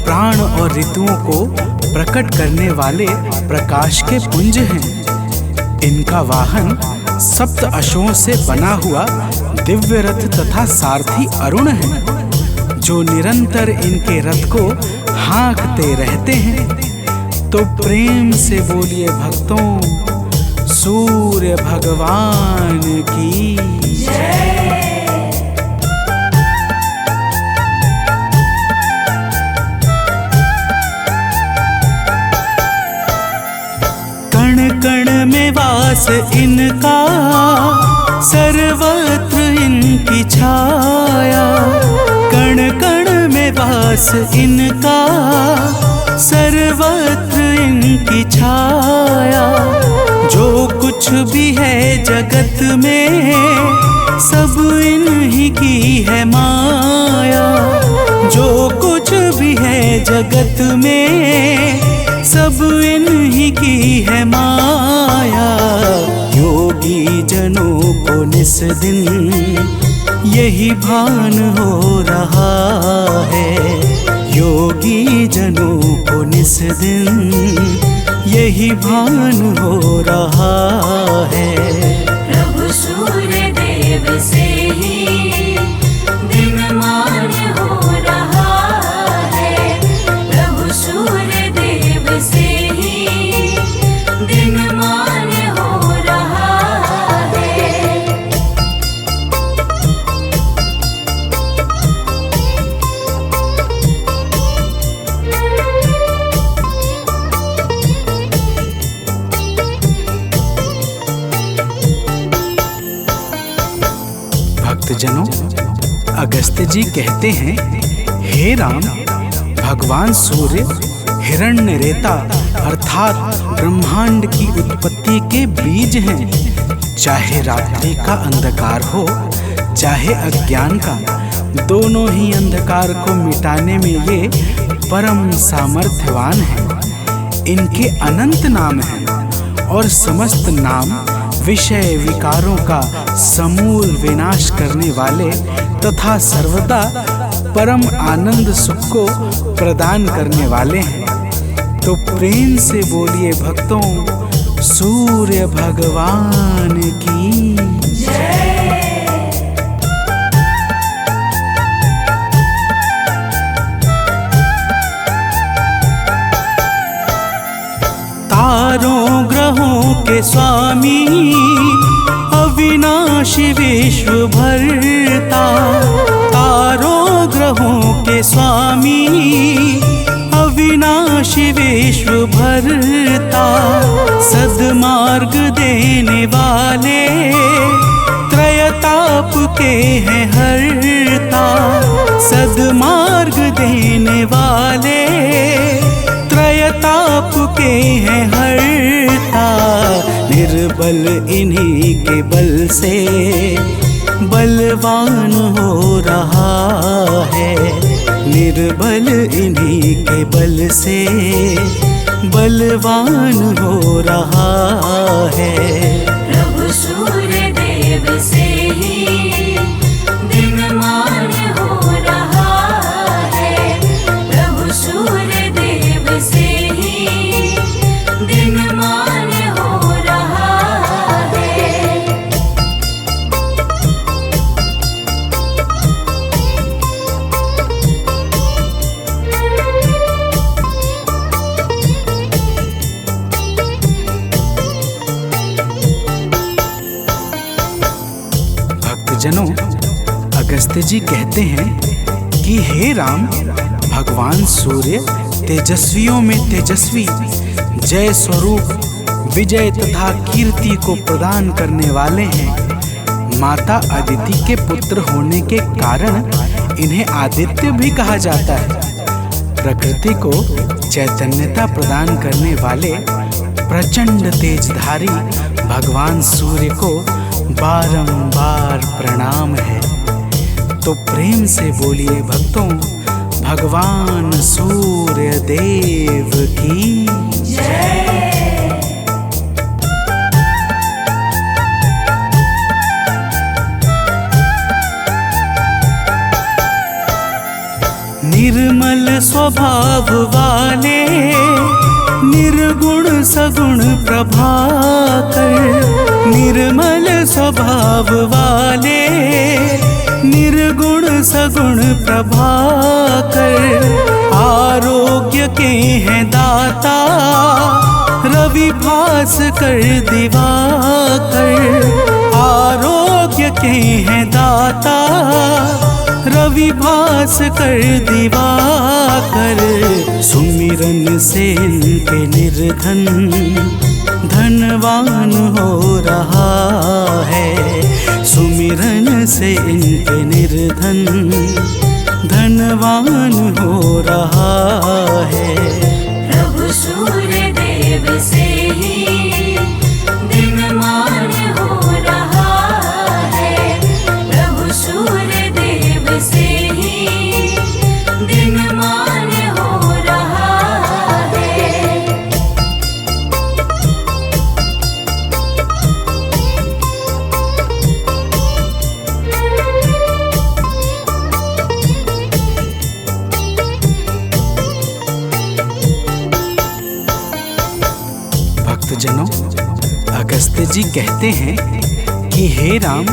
प्राण और ऋतुओं को प्रकट करने वाले प्रकाश के पुंज हैं। इनका वाहन सप्त अश्वों से बना हुआ दिव्य रथ तथा सारथी अरुण है, जो निरंतर इनके रथ को हाँकते रहते हैं। तो प्रेम से बोलिए भक्तों, सूर्य भगवान की कण कण में वास इनका, सर्वत्र इनकी छाया। कण कण में वास इनका, सर्वत्र इनकी छाया। जो कुछ भी है जगत में, सब इन्हीं की है माया। जो कुछ भी है जगत में, सब इन्हीं की है माया। योगी जनों को निस दिन यही भान हो रहा है। योगी जनों को निस दिन यही भान हो रहा है। प्रभु सूर्य देव से ही दिनमान हो रहा है। प्रभु सूर्य देव से ही दिनमान हो रहा है। भक्तजनों, अगस्त्य जी कहते हैं, हे राम, भगवान सूर्य हिरण्यरेता अर्थात ब्रह्मांड की उत्पत्ति के बीज हैं। चाहे रात्रि का अंधकार हो, चाहे अज्ञान का, दोनों ही अंधकार को मिटाने में ये परम सामर्थ्यवान हैं। इनके अनंत नाम हैं और समस्त नाम विषय विकारों का समूल विनाश करने वाले तथा सर्वदा परम आनंद सुख को प्रदान करने वाले हैं। तो प्रेम से बोलिए भक्तों, सूर्य भगवान की तारों ग्रहों के स्वामी, अविनाशी विश्व भरता। तारों ग्रहों के स्वामी, अविनाशी विश्व भरता। सद्मार्ग देने वाले, त्रयताप के हैं हरता। सद्मार्ग देने वाले, त्रयताप के हैं हरता। निर्बल इन्हीं के बल से बलवान हो रहा है। निर्बल इन्हीं के बल से बलवान हो रहा है। प्रभु सूर्य देव से ही दिनमान हो रहा है। प्रभु सूर्य देव से ही दिनमान हो रहा है। भक्तजनों, अगस्त्य जी कहते हैं कि हे राम, भगवान सूर्य तेजस्वियों में तेजस्वी, जय स्वरूप विजय तथा कीर्ति को प्रदान करने वाले हैं। माता अदिति के पुत्र होने के कारण इन्हें आदित्य भी कहा जाता है। प्रकृति को चैतन्यता प्रदान करने वाले प्रचंड तेजधारी भगवान सूर्य को बारंबार प्रणाम है। तो प्रेम से बोलिए भक्तों, भगवान सूर्य देव की निर्मल स्वभाव वाले, निर्गुण सगुण प्रभाकर। निर्मल स्वभाव वाले, निर्गुण सगुण प्रभाकर, आरोग्य के हैं दाता रवि भास्कर दिवाकर। आरोग्य के हैं दाता रवि भास्कर दिवाकर। सुमिरन से इनके निर्धन धनवान हो रहा है। सुमिरन से इनके निर्धन धनवान हो रहा है। प्रभु सूर्य देव से ही दिनमान हो रहा है। प्रभु सूर्य देव से ही दिनमान हो रहा है। भक्तजनों, अगस्त्य जी कहते हैं कि हे राम,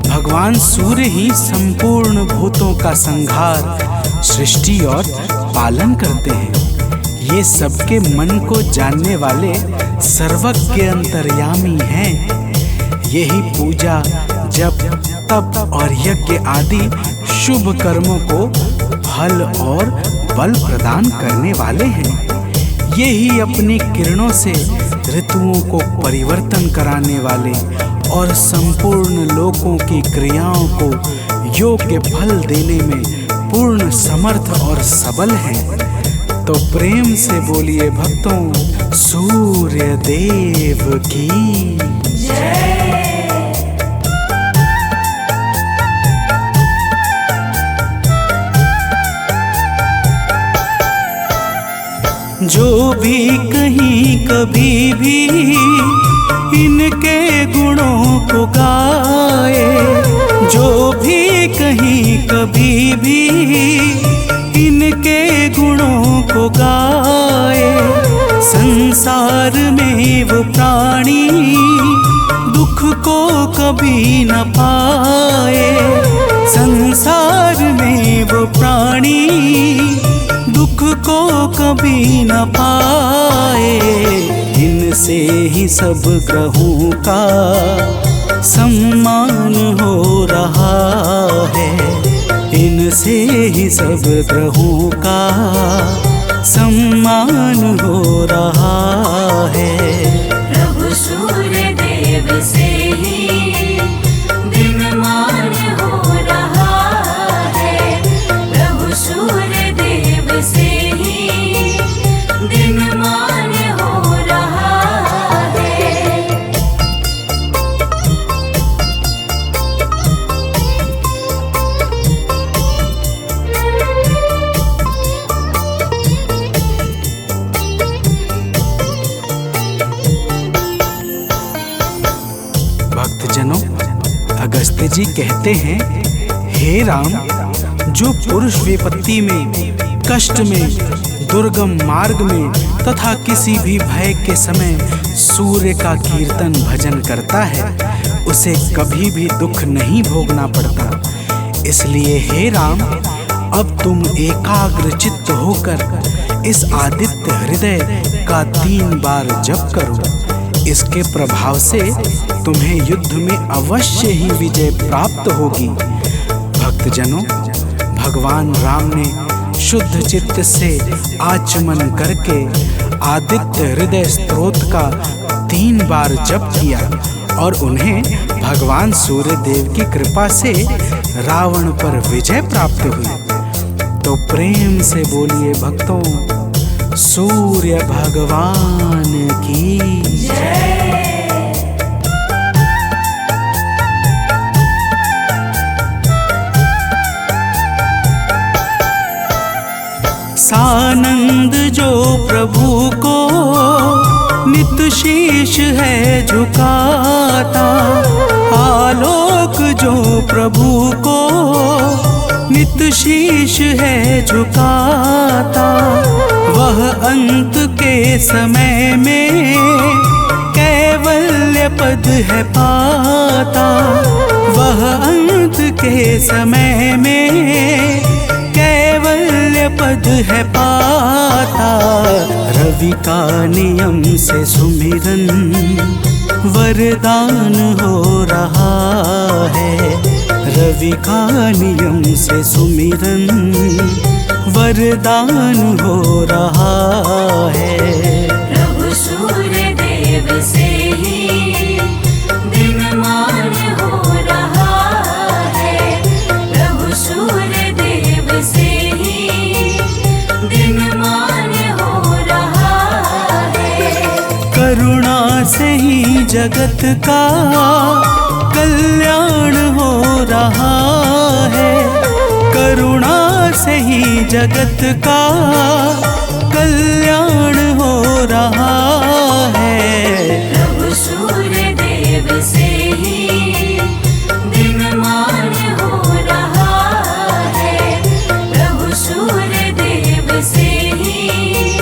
भगवान सूर्य ही संपूर्ण भूतों का संहार, सृष्टि और पालन करते हैं। ये सबके मन को जानने वाले सर्वज्ञ अंतर्यामी हैं। यही पूजा, जप, तप और यज्ञ आदि शुभ कर्मों को फल और बल प्रदान करने वाले हैं। यही अपनी किरणों से ऋतुओं को परिवर्तन कराने वाले और संपूर्ण लोकों की क्रियाओं को योग्य फल देने में पूर्ण समर्थ और सबल हैं। तो प्रेम से बोलिए भक्तों, सूर्य देव की जय। जो भी कहीं कभी भी इनके गुणों को गाए, जो भी कहीं कभी भी इनके गुणों को गाए, संसार में वो प्राणी दुख को कभी न पाए। संसार में वो प्राणी दुख को कभी न पाए। इनसे ही सब ग्रहों का सम्मान हो रहा है। इनसे ही सब ग्रहों का सम्मान हो रहा है। प्रभु सूर्य देव से ही दिनमान हो रहा है। प्रभु सूर्य देव से ही दिनमान हो रहा है। भक्तजनों, अगस्त्य जी कहते हैं, हे राम, जो पुरुष विपत्ति में, कष्ट में, दुर्गम मार्ग में तथा किसी भी भय के समय सूर्य का कीर्तन भजन करता है, उसे कभी भी दुख नहीं भोगना पड़ता। इसलिए हे राम, अब तुम एकाग्र चित्त होकर इस आदित्य हृदय का 3 बार जप करो। इसके प्रभाव से तुम्हें युद्ध में अवश्य ही विजय प्राप्त होगी। भक्तजनों, भगवान राम ने शुद्ध चित्त से आचमन करके आदित्य हृदय स्तोत्र का 3 बार जप किया और उन्हें भगवान सूर्य देव की कृपा से रावण पर विजय प्राप्त हुई। तो प्रेम से बोलिए भक्तों, सूर्य भगवान की जय। सानंद जो प्रभु को नित शीश है झुकाता, आलोक जो प्रभु को नित शीश है झुकाता, वह अंत के समय में कैवल्य पद है पाता। वह अंत के समय में कैवल्य पद है पाता। रवि का नियम से सुमिरन वरदान हो रहा है। रवि का नियम से सुमिरन वरदान हो रहा है। प्रभु सूर्य देव से ही दिनमान हो रहा है। प्रभु सूर्य देव से ही दिनमान हो रहा है। करुणा से ही जगत का कल्याण हो रहा है। करुणा से ही जगत का कल्याण हो रहा है। प्रभु सूर्य देव से ही दिनमान हो रहा है। प्रभु सूर्य देव से ही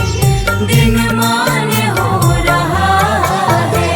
दिनमान हो रहा है।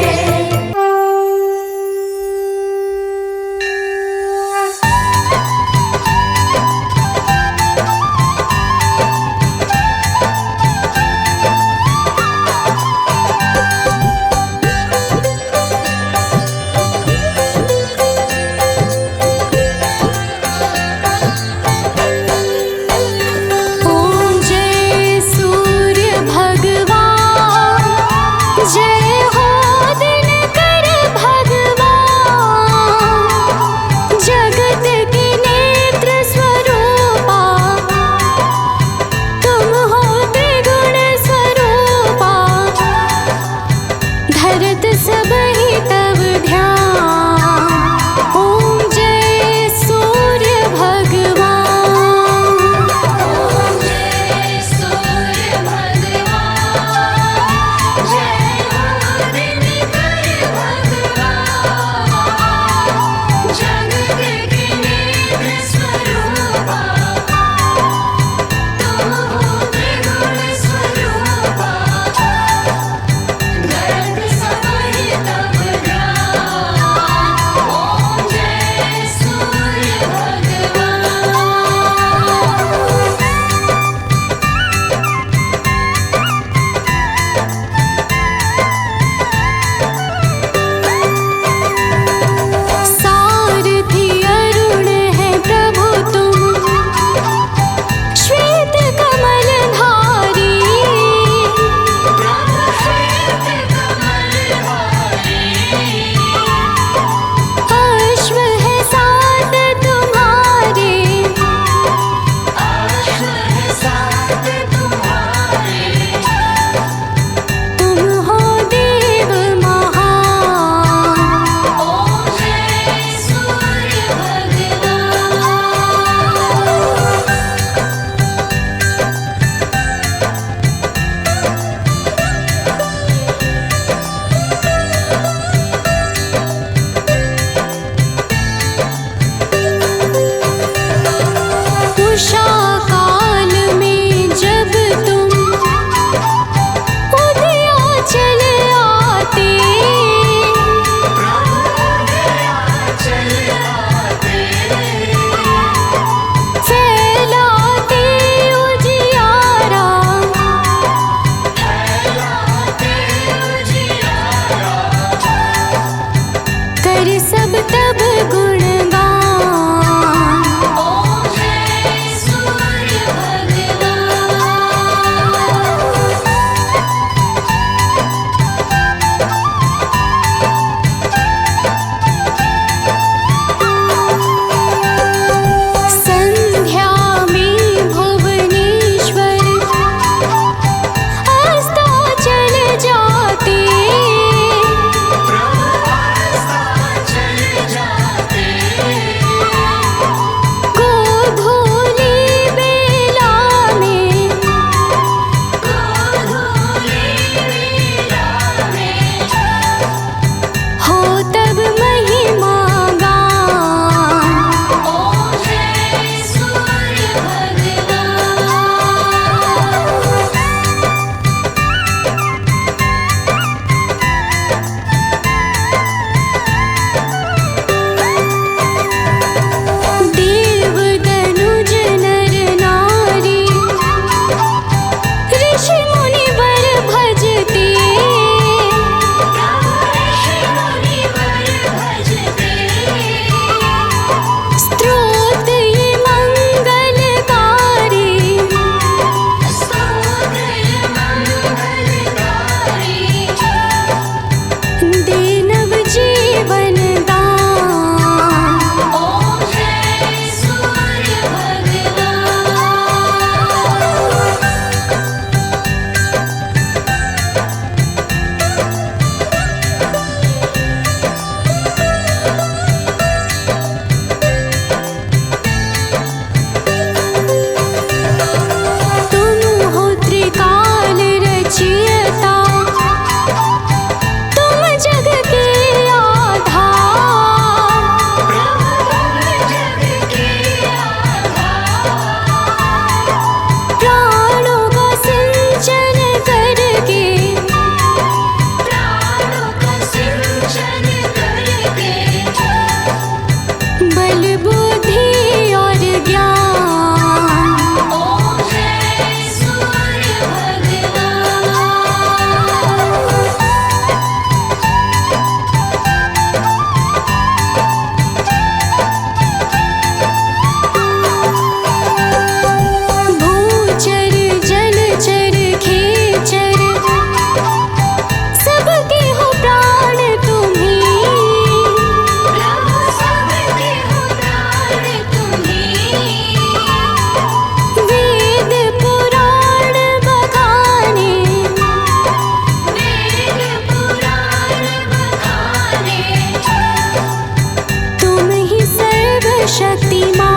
शक्तिमान।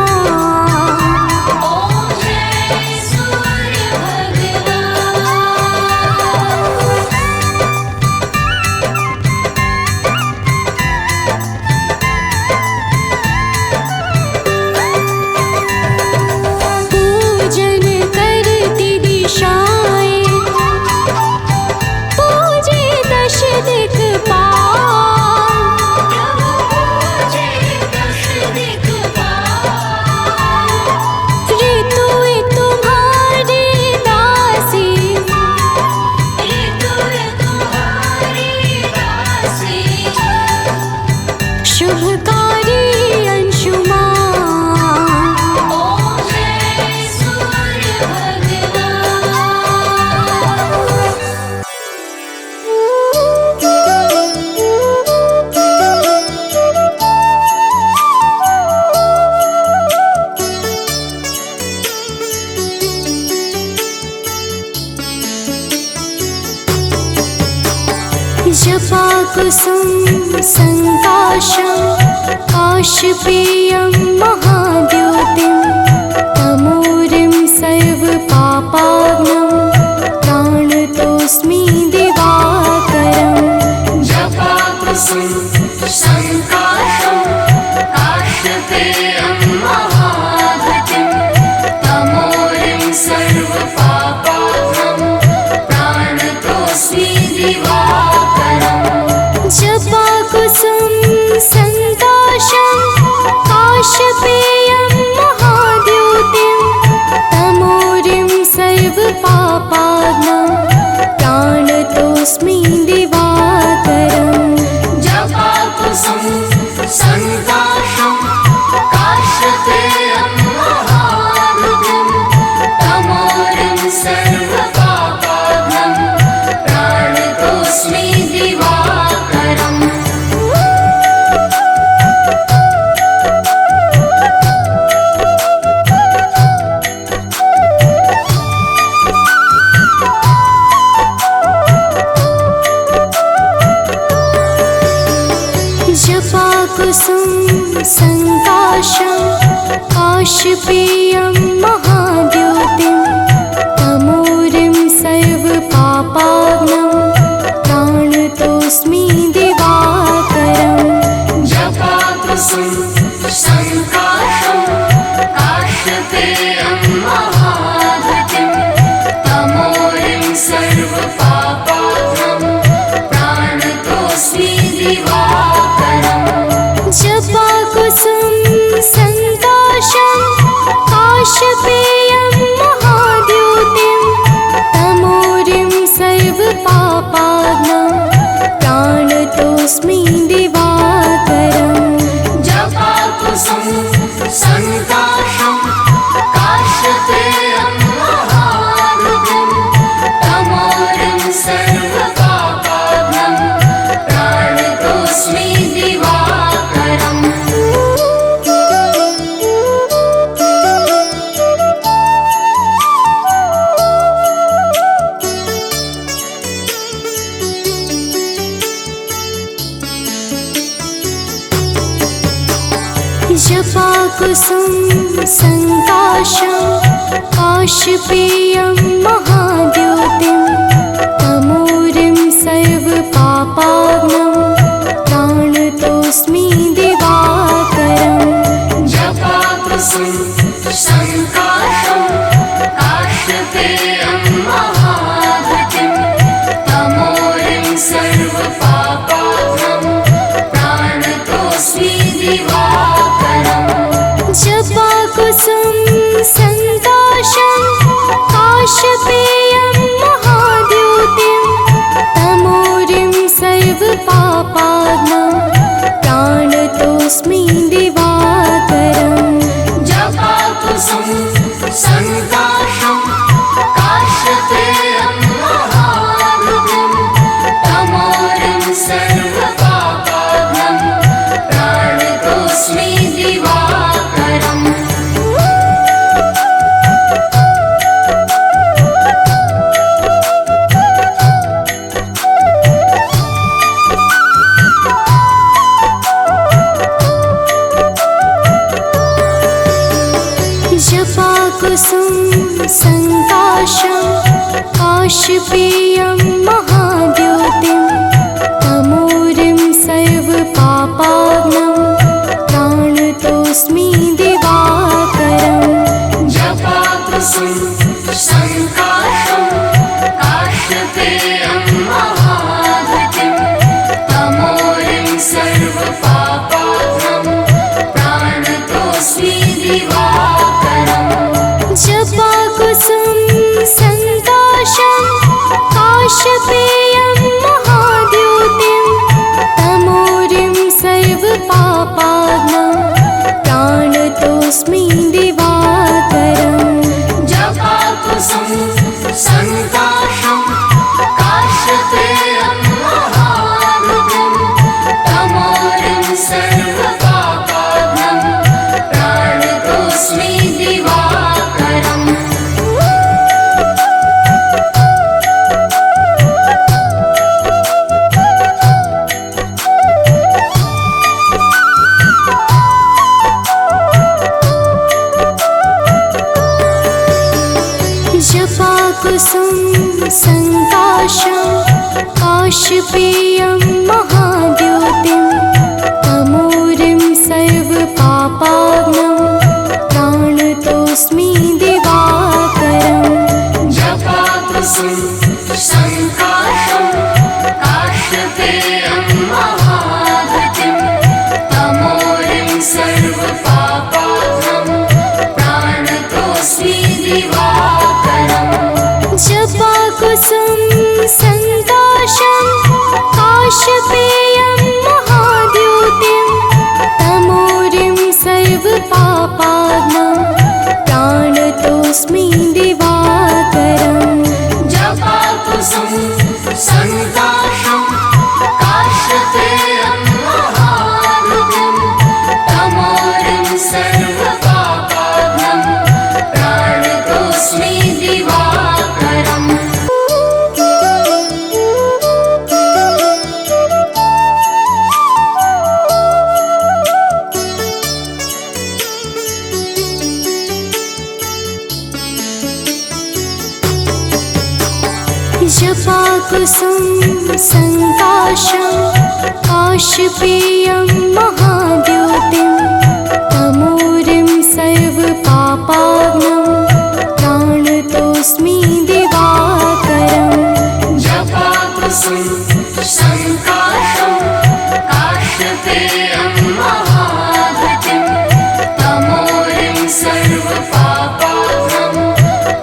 ओम जय सूर्य भगवान। पूजन करती दिशाएं, पूजे दश दिक्पाल। पूजे दश दिक्पाल। ऋतु तुम्हारी दासी, ऋतु तुम्हारी दासी। शुभकारी अंशुमान। ओम जय सूर्य जपा कुसुम संकाशं काशपेयं महाद्योतिं तमोरिं सर्वपापाग्नं प्राणतोऽस्मि दिवाकरम्। जपा कुसुम संकाशं काशपेयं महाद्युतिं तमोरिं सर्वपापाग्नं प्राणतोऽस्मि दिवाकरम्। जपा कुसुम संकाशं काशपेयं महाद्योतिं तमोरिं सर्वपापाग्नं प्राणतोऽस्मि दिवाकरम्। जपा कुसुम संकाशं काशपेयं महाद्युतिं तमोरिं सर्वपापाग्नं प्राणतोऽस्मि दिवाकरम्। जपा कुसुम संकाशं काशपेयं महाद्योतिं तमोरिं सर्वपापाग्नं प्राणतोऽस्मि दिवाकरम्। जपा कुसुम संकाशं काशपेयं महाद्युतिं तमोरिं सर्वपापाग्नं प्राणतोऽस्मि दिवाकरम्। जपा कुसुम संकाशं काशपेयं महाद्योतिं तमोरिं सर्वपापाग्नं प्राणतोऽस्मि दिवाकरम्। जपा कुसुम संकाशं काशपेयं महाद्युतिं तमोरिं सर्वपापाग्नं प्राणतोऽस्मि दिवाकरम्। जपा कुसुम संकाशं काशपेयं महाद्योतिं तमोरिं सर्वपापाग्नं प्राणतोऽस्मि दिवाकरम्। जपा कुसुम संकाशं काशपेयं महाद्युतिं तमोरिं सर्वपापाग्नं प्राणतोऽस्मि दिवाकरम्। जपा कुसुम संकाशं काशपेयं महाद्योतिं तमोरिं सर्वपापाग्नं जपाकुसुम संकाशं काशपेयं महाद्योतिं तमोरिं सर्वपापाग्नं प्राणतोऽस्मि दिवाकरम् जपाकुसुम संकाशं काशपेयं महाद्युतिं तमोरिं सर्वपापाग्नं प्राणतोऽस्मि दिवाकरम् जपाकुसुम संकाशं काशपेयं महाद्योतिं तमोरिं सर्वपापाग्नं प्राणतोऽस्मि दिवाकरम् जपाकुसुम संकाशं काशपेयं महाद्युतिं तमोरिं सर्वपापाग्नं प्राणतोऽस्मि दिवाकरम् जपाकुसुम संकाशं काशपेयं महाद्योतिं तमोरिं सर्वपापाग्नं प्राणतोऽस्मि दिवाकरम् जपाकुसुम संकाशं काशपेयं महाद्युतिं तमोरिं सर्वपापाग्नं प्राणतोऽस्मि दिवाकरम् जपाकुसुम संकाशं काशपेयं महाद्योतिं तमोरिं सर्वपापाग्नं प्राणतोऽस्मि दिवाकरम् जपाकुसुम संकाशं काशपेयं महाद्युतिं तमोरिं सर्वपापाग्नं प्राणतोऽस्मि दिवाकरम् जपाकुसुम संकाशं काशपेयं महाद्योतिं तमोरिं सर्वपापाग्नं प्राणतोऽस्मि दिवाकरम् जपाकुसुम संकाशं काशपेयं महाद्युतिं तमोरिं सर्वपापाग्नं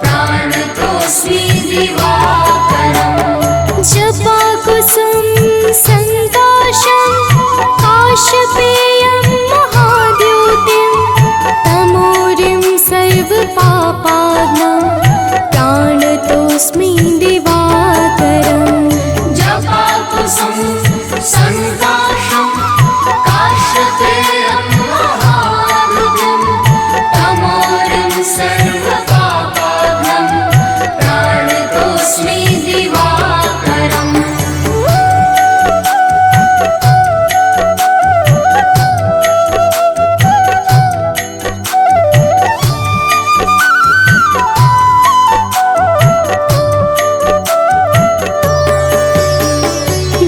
प्राणतोऽस्मि दिवाकरम् जपाकुसुम संकाशं काशपेयं महाद्योतिं तमोरिं सर्वपापाग्नं प्राणतोऽस्मि दिवाकरम् जपाकुसुम संकाशं काशपेयं महाद्युतिं तमोरिं सर्वपापाग्नं प्राणतोऽस्मि दिवाकरम्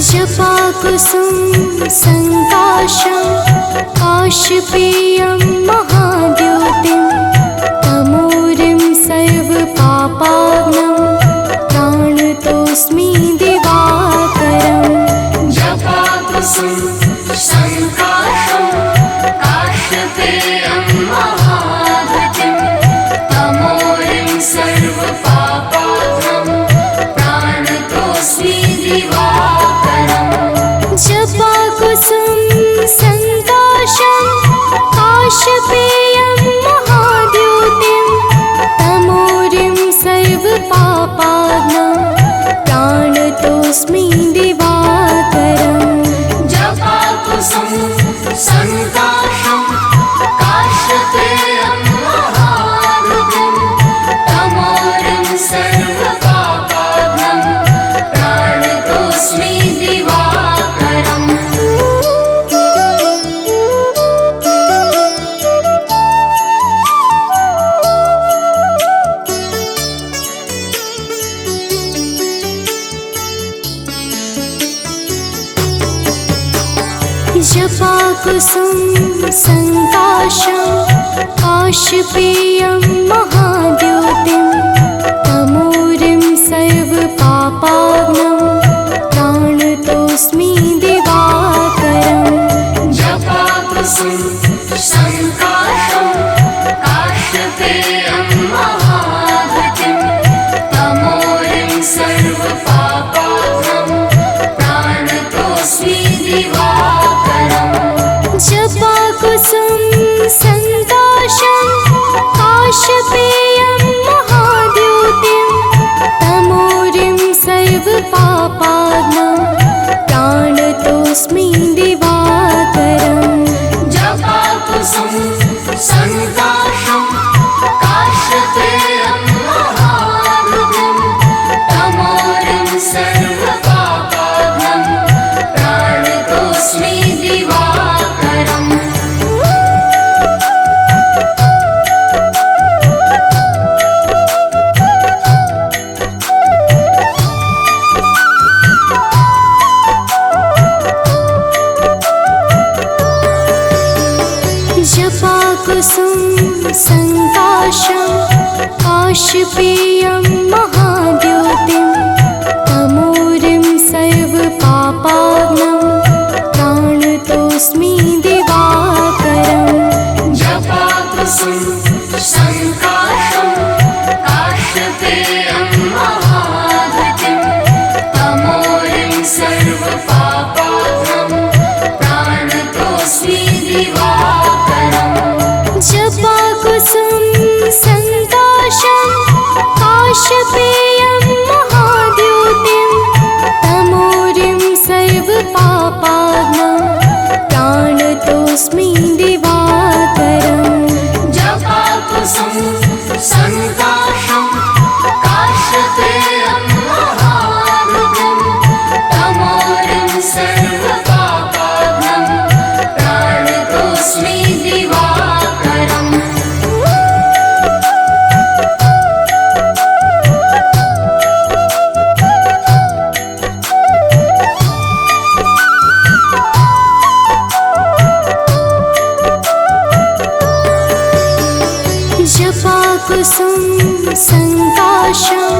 जपाकुसुम संकाशं काशपेयं महाद्योतिं तमोरिं सर्वपापाग्नं प्राणतोऽस्मि दिवाकरम् जपाकुसुम संकाशं काशपेयं महाद्युतिं तमोरिं सर्वपापाग्नं प्राणतोऽस्मि दिवाकरम् जपाकुसुम संकाशं काशपेयं महाद्योतिं तमोरिं सर्वपापाग्नं प्राणतोऽस्मि दिवाकरम् जपाकुसुम संकाशं काश जपाकुसुम संकाशं काश्यपेयं महाद्योतिं तमोरिं सर्वपापाग्नं प्राणतोऽस्मि दिवाकरम् जपाकुसुम संकाशं काश्यपेयं महाद्योतिं तमोरिं सर्वपापाग्नं प्राणतोऽस्मि दिवाकरम् जपाकुसुम संकाशं काश्यपेयं महाद्योतिं तमोरिं सर्वपापाग्नं प्राणतोऽस्मि दिवाकरम् जपाकुसुम संकाशं काश्यपेयं महाद्योतिं तमोरिं सर्वपापाग्नं प्राणतोऽस्मि दिवाकरम् जपाकुसुम संकाशं काश्यपेयं महाद्योतिं तमोरिं सर्वपापाग्नं प्राणतोऽस्मि दिवाकरम् जपाकुसुम संकाशं काश्यपेयं महाद्योतिं तमोरिं सर्वपापाग्नं प्राणतोऽस्मि दिवाकरम् जपाकुसुम संकाशं काश्यपेयं महाद्योतिं तमोरिं सर्वपापाग्नं प्राणतोऽस्मि दिवाकरम् जपाकुसुम संकाशं काश्यपेयं महाद्योतिं तमोरिं सर्वपापाग्नं प्राणतोऽस्मि दिवाकरम् जपाकुसुम संकाशं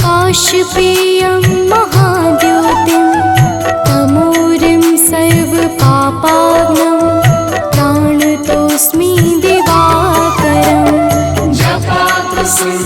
काश्यपेयं महाद्योतिं तमोरिं सर्वपापाग्नं प्राणतोऽस्मि दिवाकरम् जपाकुसुम